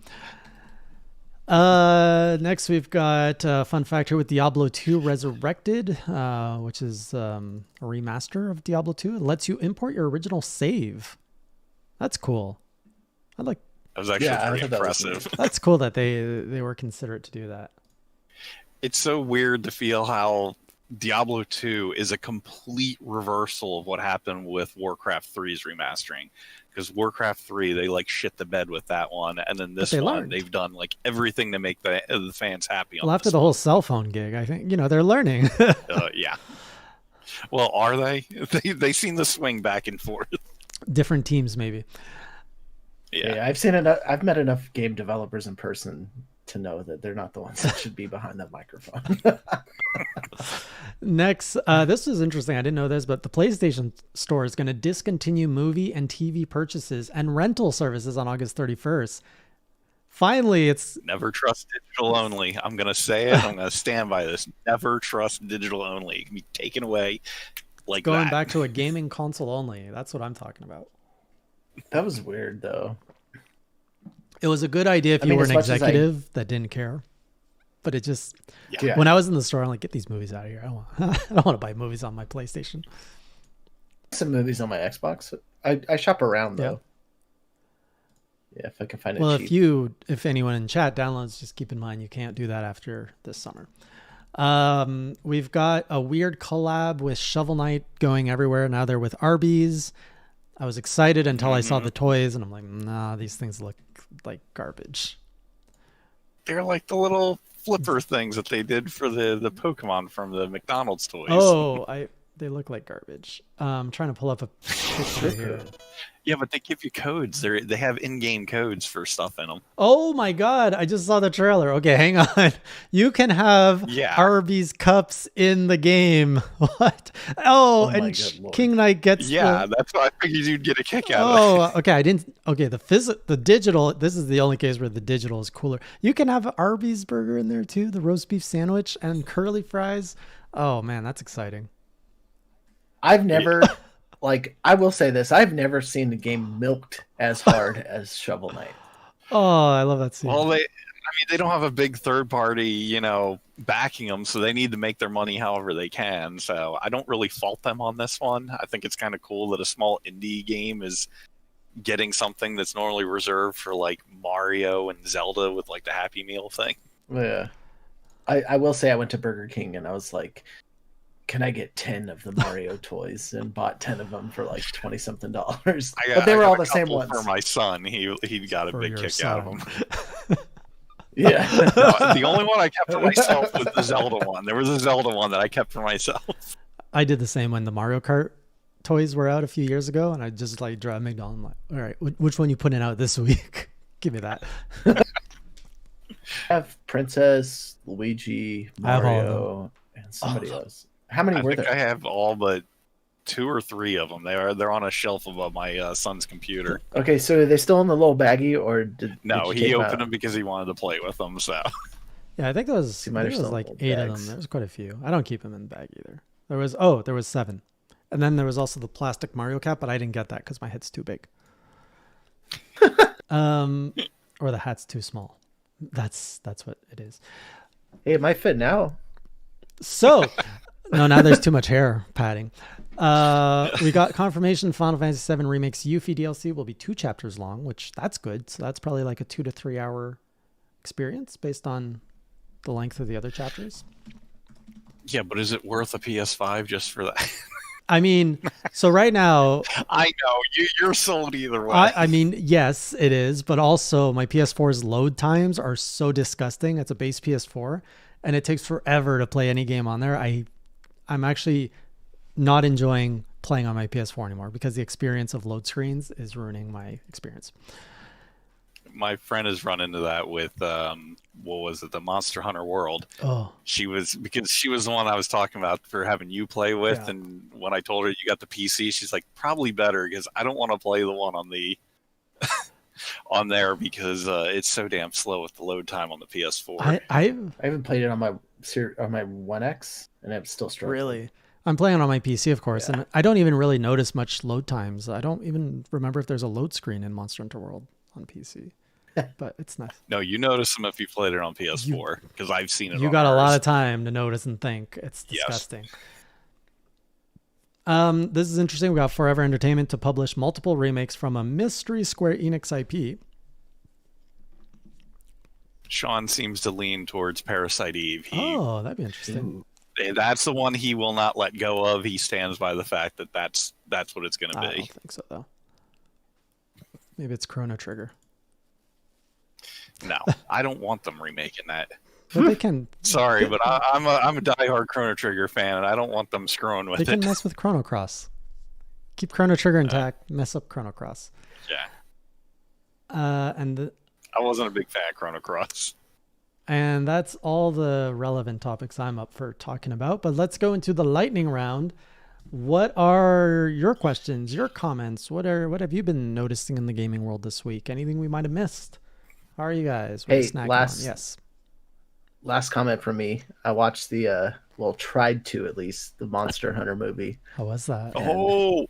Next, we've got a fun fact here with Diablo 2 Resurrected, which is a remaster of Diablo 2. It lets you import your original save. That's cool. I like. That was actually Yeah, I pretty thought that was impressive. That's cool that they were considerate to do that. It's so weird to feel how Diablo 2 is a complete reversal of what happened with Warcraft 3's remastering. Because Warcraft 3, they like shit the bed with that one, and then this they one, learned. they've done like everything to make the fans happy. On Well, after this the whole cell phone gig, I think they're learning. yeah. Well, are they? They seem to swing back and forth. Different teams, maybe. Yeah. I've seen enough. I've met enough game developers in person to know that they're not the ones that should be behind that microphone. Next, this is interesting. I didn't know this, but the PlayStation Store is going to discontinue movie and TV purchases and rental services on August 31st. Finally, it's Never trust digital only. I'm going to say it. I'm going to stand by this. Never trust digital only. It can be taken away like going that. back to a gaming console only. That's what I'm talking about. That was weird, though. It was a good idea if I you mean, were as an much as executive that didn't care. But it just, Yeah. when I was in the store, I'm like, get these movies out of here. I don't want to buy movies on my PlayStation. Some movies on my Xbox. I shop around though. Yeah, if I can find it Well, cheap. if anyone in chat downloads, just keep in mind you can't do that after this summer. We've got a weird collab with Shovel Knight going everywhere. Now they're with Arby's. I was excited until I saw the toys, and I'm like, nah, these things look like garbage. They're like the little flipper things that they did for the Pokemon from the McDonald's toys. Oh, they look like garbage. I'm trying to pull up a picture here. Yeah, but they give you codes. They have in-game codes for stuff in them. Oh my God, I just saw the trailer. Okay, hang on. You can have Yeah. Arby's cups in the game. What? Oh, Oh my and good Lord. King Knight gets Yeah, the... that's why I figured you'd get a kick out of it. Oh, okay. I didn't. Okay, the digital. This is the only case where the digital is cooler. You can have Arby's burger in there too, the roast beef sandwich and curly fries. Oh man, that's exciting. I've never, like, I will say this: I've never seen the game milked as hard as Shovel Knight. Oh, I love that scene. Well, they don't have a big third party, backing them, so they need to make their money however they can. So I don't really fault them on this one. I think it's kind of cool that a small indie game is getting something that's normally reserved for like Mario and Zelda with like the Happy Meal thing. Yeah, I will say I went to Burger King and I was like, can I get 10 of the Mario toys, and bought 10 of them for like $20-something. But they were all the same ones. For my son, he got a For big your kick out of son. them. Yeah. No, the only one I kept for myself was the Zelda one. There was a Zelda one that I kept for myself. I did the same when the Mario Kart toys were out a few years ago, and I just like drive McDonald's. I'm like, all right, which one you putting out this week? Give me that. I have Princess, Luigi, I have all of Mario, and somebody else. How many I were think there? I have all but 2 or 3 of them. They're on a shelf above my son's computer. Okay, so are they still in the little baggie, or did No, did you he take opened out? them because he wanted to play with them. So Yeah, I think there was, You might have still like old 8 of bags. them. There was quite a few. I don't keep them in the bag either. There was 7. And then there was also the plastic Mario cap, but I didn't get that because my head's too big. Or the hat's too small. That's what it is. Hey, it might fit now. So, no, now there's too much hair padding. We got confirmation Final Fantasy VII Remake's Yuffie DLC will be 2 chapters long, which that's good. So that's probably like a 2 to 3 hour experience based on the length of the other chapters. Yeah, but is it worth a PS5 just for that? I mean, so right now, I know you're sold either way. I mean, yes, it is, but also my PS4's load times are so disgusting. It's a base PS4, and it takes forever to play any game on there. I'm actually not enjoying playing on my PS4 anymore because the experience of load screens is ruining my experience. My friend has run into that with what was it, the Monster Hunter World. Oh, Because she was the one I was talking about for having you play with, Yeah. and when I told her you got the PC, she's like, probably better because I don't want to play the one on the on there because it's so damn slow with the load time on the PS4. I I haven't played it on my One X, and I'm still struggling. really, I'm playing on my PC, of course, and I don't even really notice much load times. I don't even remember if there's a load screen in Monster Hunter World on PC, but it's nice. No, you notice them if you played it on PS4 because I've seen it. You on got a lot ours. of time to notice and think. It's Yes. disgusting. This is interesting. We got Forever Entertainment to publish multiple remakes from a mystery Square Enix IP. Sean seems to lean towards Parasite Eve. Oh, that'd be interesting. That's the one he will not let go of. He stands by the fact that that's what it's going to I be. don't think so, though. Maybe it's Chrono Trigger. No, I don't want them remaking that. But they can. Sorry, but I'm a diehard Chrono Trigger fan, and I don't want them screwing with They can it. mess with Chrono Cross. Keep Chrono Trigger intact. Mess up Chrono Cross. Yeah, And I wasn't a big fan of Chrono Cross. that's all the relevant topics I'm up for talking about. But let's go into the lightning round. What are your questions, your comments? What have you been noticing in the gaming world this week? Anything we might have missed? How are you guys? What are you Hey, snacking last- on? Yes. Last comment from me. I watched tried to at least, the Monster Hunter movie. How was that? Oh,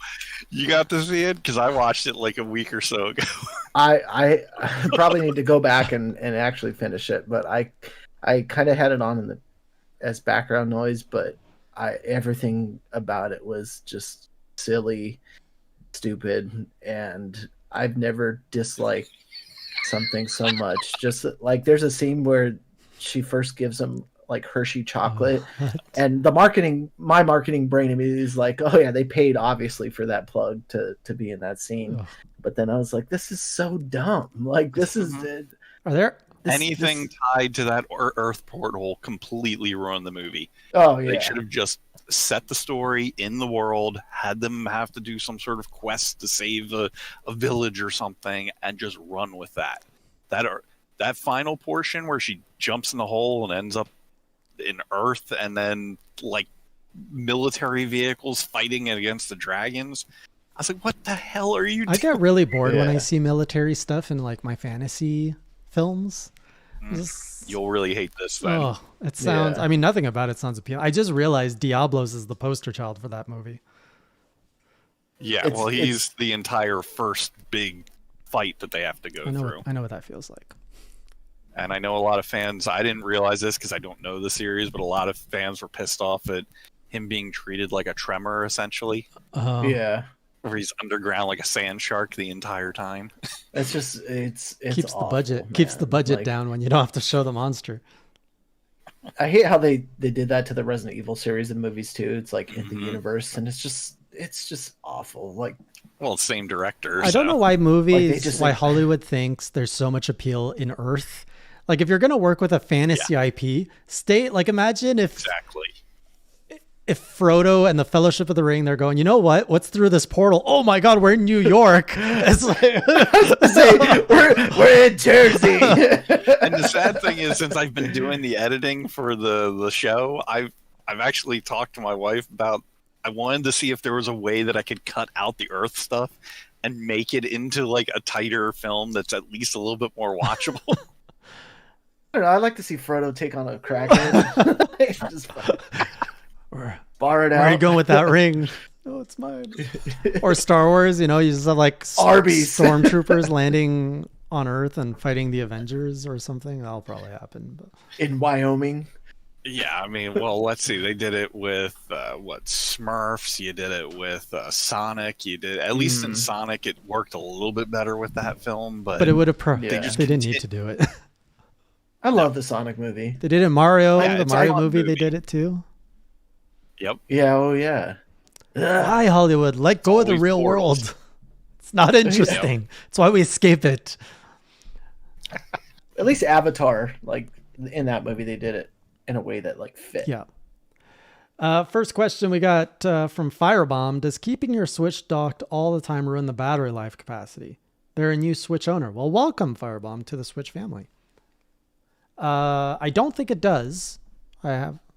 you got to see it? Because I watched it like a week or so ago. I probably need to go back and actually finish it, but I kind of had it on as background noise, but everything about it was just silly, stupid, and I've never disliked something so much. Just like there's a scene where she first gives him like Hershey chocolate, and my marketing brain immediately is like, oh yeah, they paid obviously for that plug to be in that scene. Ugh. But then I was like, this is so dumb. Like this is Are there? Anything tied to that Earth portal completely ruined the movie. Oh yeah. They should have just set the story in the world, had them have to do some sort of quest to save a village or something, and just run with that. That final portion where she jumps in the hole and ends up in Earth, and then like military vehicles fighting against the dragons. I was like, what the hell are you doing? I get really bored when I Yeah. see military stuff in like my fantasy films. Just- You'll really hate this then. Oh, it sounds. Yeah. I mean, nothing about it sounds appealing. I just realized Diablos is the poster child for that movie. Yeah, It's- well, it's- he's the entire first big fight that they have to go through. I know what that feels like. And I know a lot of fans, I didn't realize this because I don't know the series, but a lot of fans were pissed off at him being treated like a tremor, essentially, Yeah. where he's underground like a sand shark the entire time. It's just it's keeps awful, the budget keeps the man. budget Like, down when you don't have to show the monster. I hate how they did that to the Resident Evil series of movies too. It's like in the Mhm. universe, and it's just awful. Like Well, same director. I don't know so- why movies, they just, why like- Hollywood thinks there's so much appeal in Earth. Like if you're gonna work with a fantasy IP, imagine if Exactly. Frodo and the Fellowship of the Ring, they're going, you know what? What's through this portal? Oh my God, we're in New York. It's like, say we're in Jersey. And the sad thing is, since I've been doing the editing for the show, I've actually talked to my wife about. I wanted to see if there was a way that I could cut out the Earth stuff and make it into like a tighter film that's at least a little bit more watchable. I don't know. I'd like to see Frodo take on a Kraken. Just where bar it are you out. going with that ring? Oh, it's mine. Or Star Wars, you just have like Arby's. stormtroopers landing on Earth and fighting the Avengers or something. That'll probably happen. But In Wyoming. Yeah, I mean, well, let's see. They did it with Smurfs. You did it with Sonic. You did at least in Sonic, it worked a little bit better with that film. But it would have Yeah. they didn't need to do it. I love the Sonic movie. They did it in Mario. Yeah, The it's a Mario fun movie, they movie. did it too. Yep. Yeah, oh yeah. Ugh. Why, Hollywood? Let go of the always real portals. world. It's not interesting. It's why we escape it. At least Avatar, like in that movie, they did it in a way that like fit. Yeah. First question we got from Firebomb. Does keeping your Switch docked all the time ruin the battery life capacity? They're a new Switch owner. Well, welcome, Firebomb, to the Switch family. I don't think it does.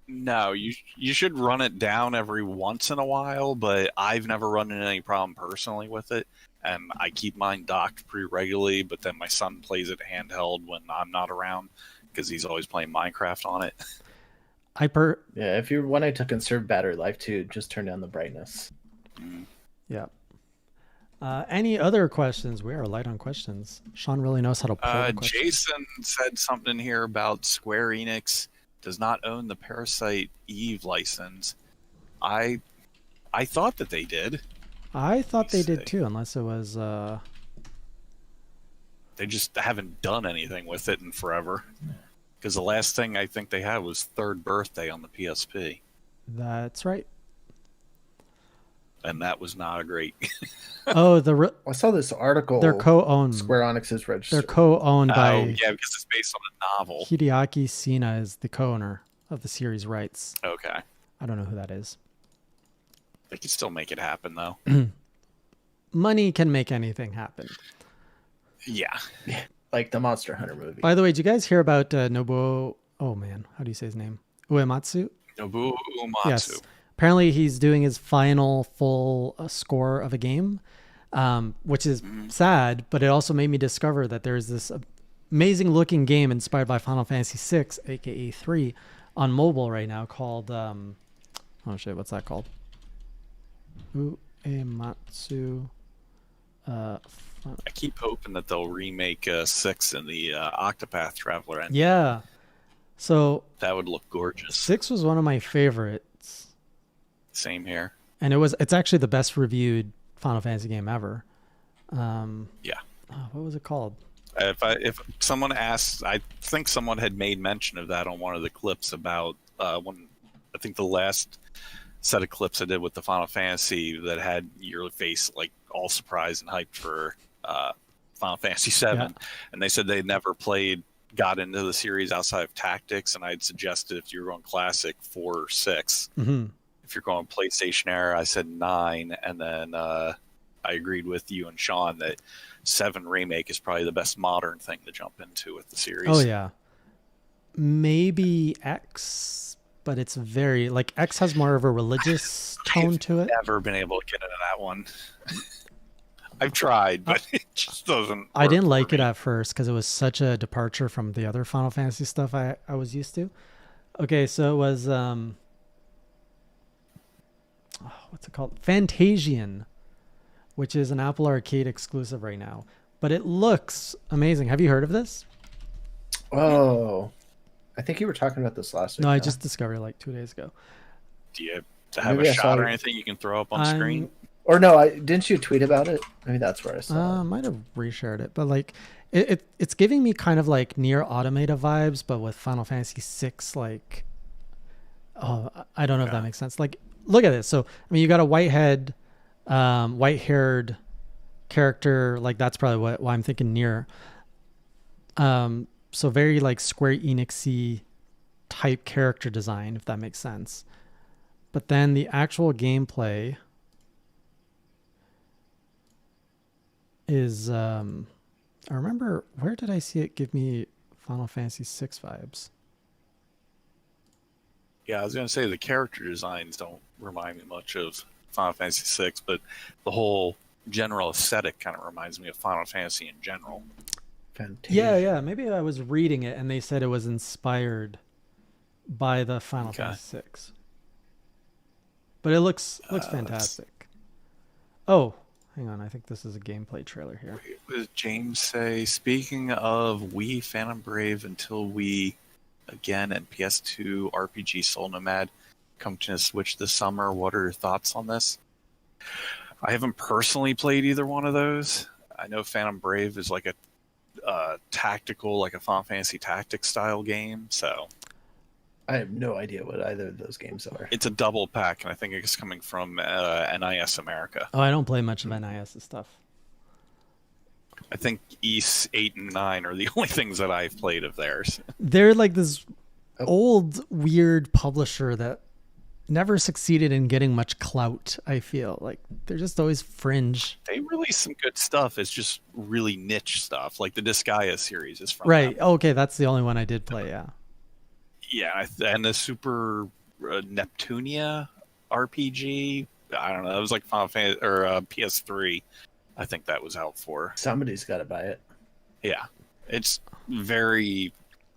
No, you should run it down every once in a while, but I've never run into any problem personally with it. And I keep mine docked pretty regularly, but then my son plays it handheld when I'm not around because he's always playing Minecraft on it. Yeah, if you're wanting to conserve battery life too, just turn down the brightness. Yeah. Any other questions? We are light on questions. Sean really knows how to pull the questions. Jason said something here about Square Enix does not own the Parasite Eve license. I thought that they did. I thought they did too, unless it was... They just haven't done anything with it in forever. Because the last thing I think they had was Third Birthday on the PSP. That's right. And that was not a great... Oh, I saw this article. they're co-owned. Square Enix is registered. They're co-owned by... Oh, yeah, because it's based on a novel. Hideaki Sina is the co-owner of the series rights. Okay. I don't know who that is. They could still make it happen, though. Money can make anything happen. Yeah. Like the Monster Hunter movie. By the way, did you guys hear about Nobuo... Oh, man. How do you say his name? Uematsu? Nobuo Uematsu. Yes. Apparently, he's doing his final full score of a game, which is sad, but it also made me discover that there's this amazing-looking game inspired by Final Fantasy VI, a.k.a. 3, on mobile right now called... oh, shit. What's that called? Uematsu... I keep hoping that they'll remake 6 in the Octopath Traveler engine. Yeah. So That would look gorgeous. 6 was one of my favorites. Same here. And it's actually the best reviewed Final Fantasy game ever. Yeah. What was it called? If someone asked, I think someone had made mention of that on one of the clips about when I think the last set of clips I did with the Final Fantasy that had your face like all surprised and hyped for Final Fantasy VII, Yeah. and they said they never got into the series outside of Tactics, and I'd suggested if you're going Classic 4 or 6. Mm-hmm. If you're going PlayStation era, I said 9, and then I agreed with you and Sean that 7 Remake is probably the best modern thing to jump into with the series. Oh, yeah. Maybe X, but it's very... Like, X has more of a religious tone to it. Never been able to get into that one. I've tried, but it just doesn't. I didn't work like for it me. at first because it was such a departure from the other Final Fantasy stuff I was used to. Okay, so it was... what's it called? Fantasian, which is an Apple Arcade exclusive right now. But it looks amazing. Have you heard of this? Oh, I think you were talking about this last week. No, I huh? just discovered it like 2 days ago. Do you have Maybe a I saw shot or it. anything you can throw up on screen? Or no, didn't you tweet about it? Maybe that's where I saw I it. might have reshared it, but like it's giving me kind of like Near Automata vibes, but with Final Fantasy VI. Like, oh, I don't know if that makes sense. Like, look at this. So I mean, you got a white-haired character. Like that's probably why I'm thinking Near. So very like Square Enix-y type character design, if that makes sense. But then the actual gameplay is I remember, where did I see it give me Final Fantasy VI vibes? Yeah, I was going to say the character designs don't remind me much of Final Fantasy VI, but the whole general aesthetic kind of reminds me of Final Fantasy in general. Fantasia. Yeah. Maybe I was reading it and they said it was inspired by the Final Fantasy VI. But it looks fantastic. Oh, Hang on, I think this is a gameplay trailer here. What does James say? Speaking of Wii Phantom Brave until Wii again and PS2 RPG Soul Nomad come to Switch this summer. What are your thoughts on this? I haven't personally played either one of those. I know Phantom Brave is like a tactical, like a Final Fantasy Tactics style game, so I have no idea what either of those games are. it's a double pack, and I think it's coming from NIS America. Oh, I don't play much of NIS stuff. I think East 8 and 9 are the only things that I've played of theirs. They're like this old, weird publisher that never succeeded in getting much clout, I feel. Like, they're just always fringe. They release some good stuff. It's just really niche stuff, like the Disgaea series is from Right. them. Okay, that's the only one I did play, yeah. Yeah, and the Super Neptunia RPG, I don't know, it was like Final Fantasy or PS3. I think that was out for. Somebody's got to buy it. Yeah, it's very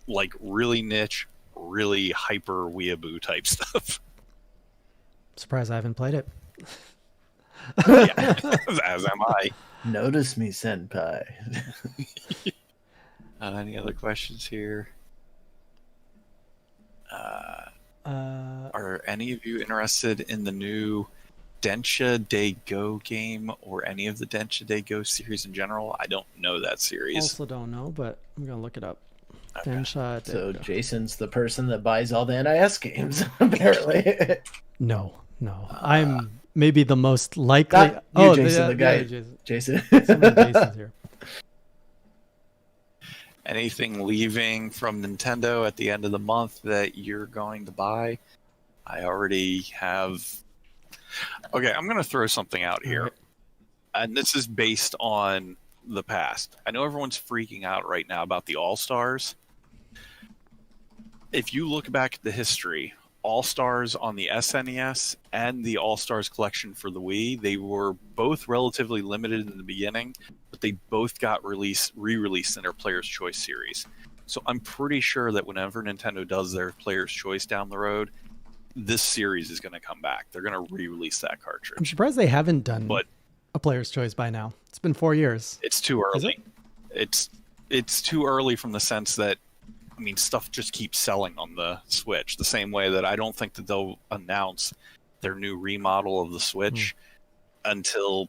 like really niche, really hyper weeaboo type stuff. Surprised I haven't played it. Yeah, as am I. Notice me, senpai. Any other questions here? Are any of you interested in the new Densha Day Go game or any of the Densha Day Go series in general? I don't know that series. Also don't know, but I'm going to look it up. Okay. Densha So Day Go. Jason's the person that buys all the NIS games, apparently. No. I'm maybe the most likely. Not you, Jason, the guy. Yeah, Jason. some of the Jasons here. Anything leaving from Nintendo at the end of the month that you're going to buy? I already have. Okay, I'm going to throw something out here. Alright. And this is based on the past. I know everyone's freaking out right now about the All-Stars. If you look back at the history, All-Stars on the SNES and the All-Stars collection for the Wii, they were both relatively limited in the beginning, but they both got re-released in their Player's Choice series. So I'm pretty sure that whenever Nintendo does their Player's Choice down the road, this series is going to come back. They're going to re-release that I'm cartridge. surprised they haven't done But a Player's Choice by now. It's been 4 years. it's too Is early. It's too early from the sense that, I mean, stuff just keeps selling on the Switch. The same way that I don't think that they'll announce their new remodel of the Switch until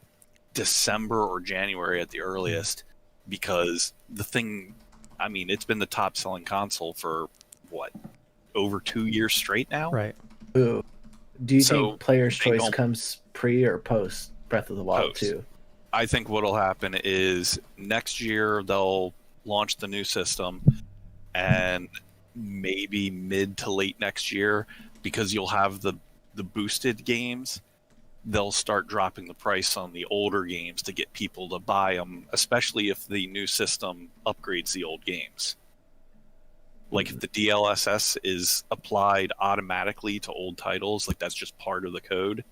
December or January at the earliest, because the thing, I mean, it's been the top selling console for what, over 2 years straight now? Right. Ooh. Do you So, think Player's they Choice don't- comes pre or post Breath of the Wild Post. 2? I think what'll happen is next year they'll launch the new system, and maybe mid to late next year, because you'll have the boosted games, they'll start dropping the price on the older games to get people to buy them, especially if the new system upgrades the old games. Like if the DLSS is applied automatically to old titles, like that's just part of the code,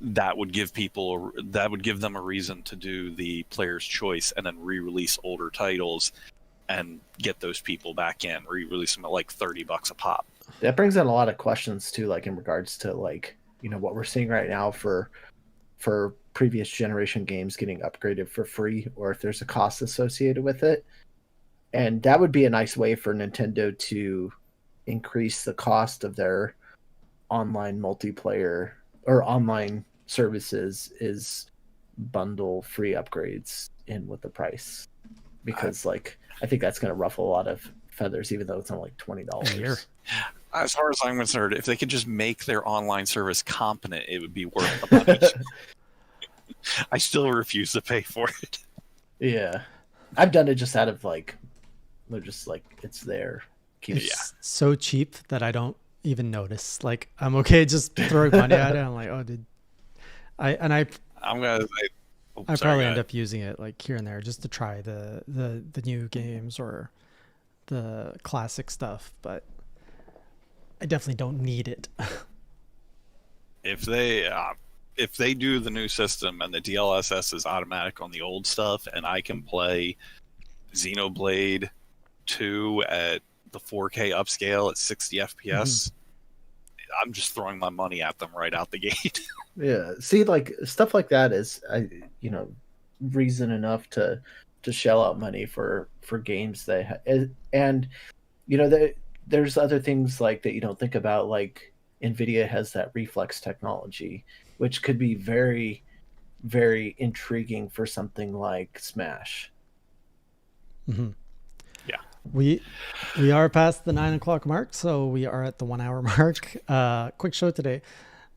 that would give them a reason to do the Player's Choice and then re-release older titles and get those people back in, re-release them at like $30 a pop. That brings in a lot of questions too, like in regards to like, you know, what we're seeing right now for previous generation games getting upgraded for free, or if there's a cost associated with it. And that would be a nice way for Nintendo to increase the cost of their online multiplayer or online services, is bundle free upgrades in with the price. Because like I think that's going to ruffle a lot of feathers, even though it's only like $20 A year. As far as I'm concerned, if they could just make their online service competent, it would be worth the money. I still refuse to pay for it. Yeah, I've done it just out of like, they're just like, it's there. Keep It's so cheap that I don't even notice. Like, I'm okay just throwing money at it. I'm like, oh, I I'm gonna. I probably end up using it like here and there just to try the new games or the classic stuff, but I definitely don't need it. If they do the new system and the DLSS is automatic on the old stuff, and I can play Xenoblade 2 at the 4K upscale at 60 FPS, I'm just throwing my money at them right out the gate. Yeah. See, like stuff like that is, reason enough to shell out money for games that and there's other things like that you don't think about, like Nvidia has that reflex technology, which could be very, very intriguing for something like Smash. Mm-hmm. Yeah. We are past the 9 o'clock mark, so we are at the 1 hour mark. Quick show today.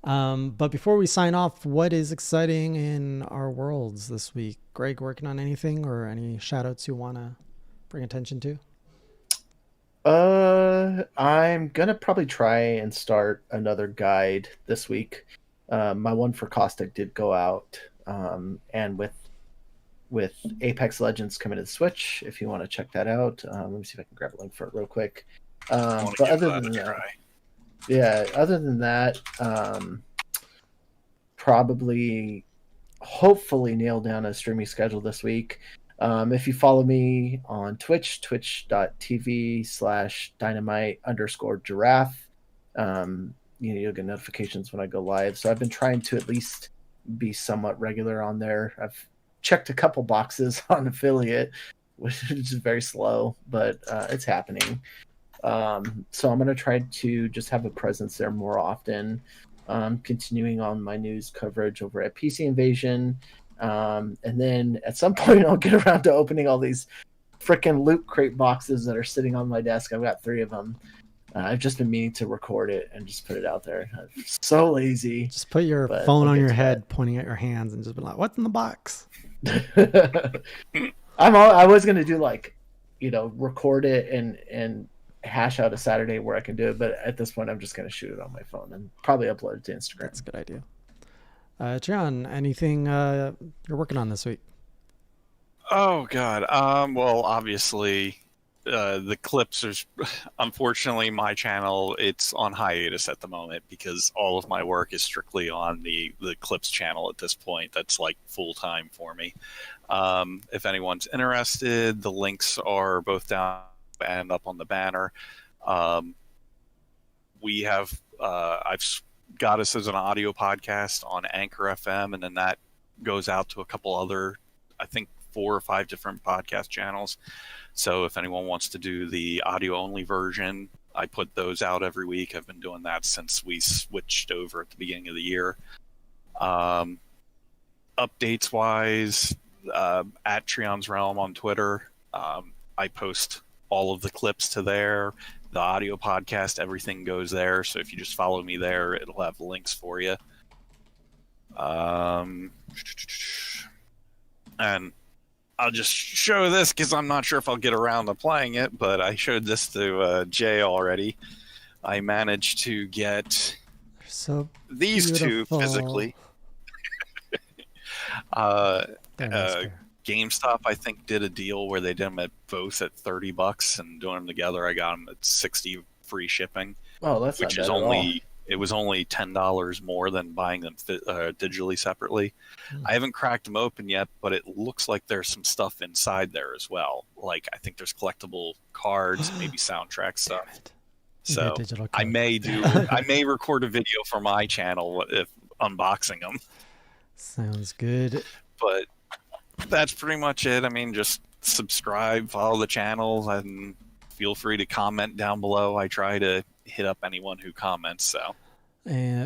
But before we sign off, what is exciting in our worlds this week? Greg, working on anything or any shout outs you want to bring attention to? I'm gonna probably try and start another guide this week. My one for Caustic did go out, and with Apex Legends coming to the Switch, if you want to check that out. Let me see if I can grab a link for it real quick. But other than that, probably, hopefully nail down a streaming schedule this week. If you follow me on Twitch, twitch.tv/dynamite_giraffe, you'll get notifications when I go live. So I've been trying to at least be somewhat regular on there. I've checked a couple boxes on affiliate, which is very slow, but it's happening. So I'm going to try to just have a presence there more often. Continuing on my news coverage over at PC Invasion. And then at some point I'll get around to opening all these freaking Loot Crate boxes that are sitting on my desk. I've got 3 of them. I've just been meaning to record it and just put it out there. I'm so lazy. Just put your phone on your head, pointing at your hands, and just be like, "What's in the box?" I was gonna do record it and hash out a Saturday where I can do it, but at this point I'm just gonna shoot it on my phone and probably upload it to Instagram. That's a good idea. Treon, anything you're working on this week? Oh God. Well, obviously, the clips are. Unfortunately, my channel, it's on hiatus at the moment because all of my work is strictly on the clips channel at this point. That's like full time for me. If anyone's interested, the links are both down and up on the banner. We have. I've got us as an audio podcast on Anchor FM, and then that goes out to a couple other, I think 4 or 5 different podcast channels. So if anyone wants to do the audio only version, I put those out every week. I've been doing that since we switched over at the beginning of the year. Updates wise, at Treon's Realm on Twitter, I post all of the clips to there. The audio podcast, everything goes there. So if you just follow me there, it'll have links for you. And I'll just show this because I'm not sure if I'll get around to playing it, but I showed this to Jay already. I managed to get these beautiful. 2 physically. GameStop, I think, did a deal where they did them both at $30, and doing them together, I got them at $60 free shipping. Oh, that's which not is bad at all. It was only $10 more than buying them digitally separately. I haven't cracked them open yet, but it looks like there's some stuff inside there as well. Like I think there's collectible cards, maybe soundtrack stuff. So I may record a video for my channel if unboxing them. Sounds good. But that's pretty much it. I mean, just subscribe, follow the channel, and feel free to comment down below. I try to hit up anyone who comments. So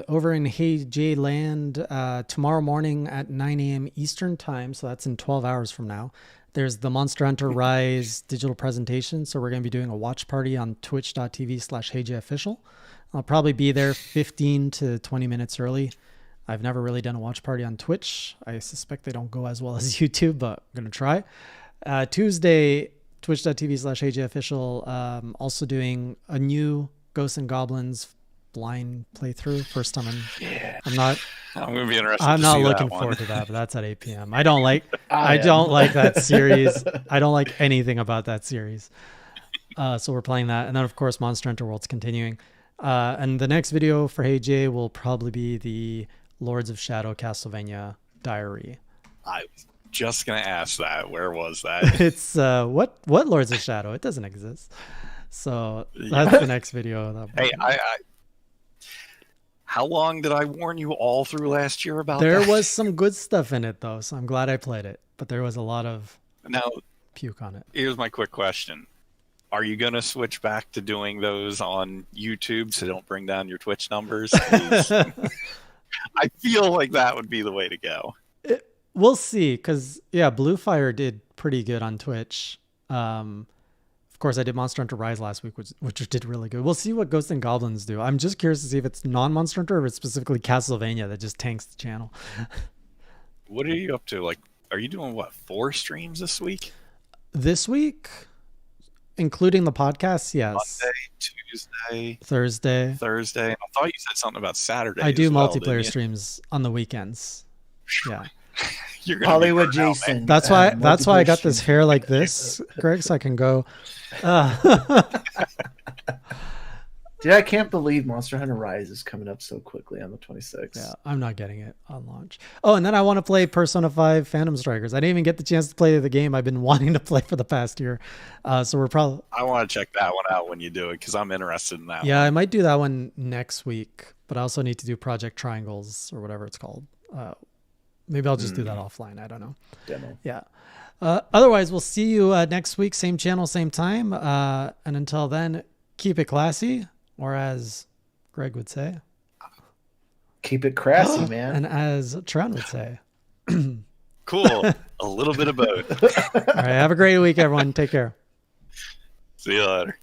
over in Hey J Land, tomorrow morning at 9 a.m. Eastern time, so that's in 12 hours from now, there's the Monster Hunter Rise digital presentation. So we're going to be doing a watch party on twitch.tv/HeyJOfficial. I'll probably be there 15 to 20 minutes early. I've never really done a watch party on Twitch. I suspect they don't go as well as YouTube, but I'm going to try. Tuesday, twitch.tv/HeyJOfficial, also doing a new Ghosts and Goblins blind playthrough. First time I'm going to be interested. I'm not looking forward to that, but that's at 8 p.m. I don't like that series. I don't like anything about that series. So we're playing that. And then of course, Monster Hunter World's continuing. And the next video for Hey Jay will probably be the Lords of Shadow Castlevania Diary. I was just going to ask that. Where was that? It's what Lords of Shadow? It doesn't exist. So that's the next video. Hey, How long did I warn you all through last year about There that? was some good stuff in it though, so I'm glad I played it. But there was a lot of Now, puke on it. here's my quick question. Are you going to switch back to doing those on YouTube so don't bring down your Twitch numbers? 'Cause I feel like that would be the way to go. We'll see, because yeah, Bluefire did pretty good on Twitch. Of course, I did Monster Hunter Rise last week, which did really good. We'll see what Ghosts and Goblins do. I'm just curious to see if it's non-Monster Hunter or if it's specifically Castlevania that just tanks the channel. What are you up to? Like, are you doing what, 4 streams this week? This week, including the podcast, yes. Monday, Tuesday, Thursday. I thought you said something about Saturday. I do as well, multiplayer didn't you? streams on the weekends. Yeah. You're gonna be Hollywood burnt out, man. Jason. That's why I got this multiplayer hair like this, Greg, so I can go. Dude, I can't believe Monster Hunter Rise is coming up so quickly on the 26th. Yeah, I'm not getting it on launch. Oh, and then I want to play Persona 5 Phantom Strikers. I didn't even get the chance to play the game I've been wanting to play for the past year. So we're probably... I want to check that one out when you do it because I'm interested in that Yeah, one. I might do that one next week, but I also need to do Project Triangles or whatever it's called. Maybe I'll just do that offline. I don't know. Demo. Yeah. Otherwise, we'll see you next week, same channel, same time. And until then, keep it classy, or as Greg would say, Keep it crassy, man. and as Treon would say. Cool. A little bit of both. All right. Have a great week, everyone. Take care. See you later.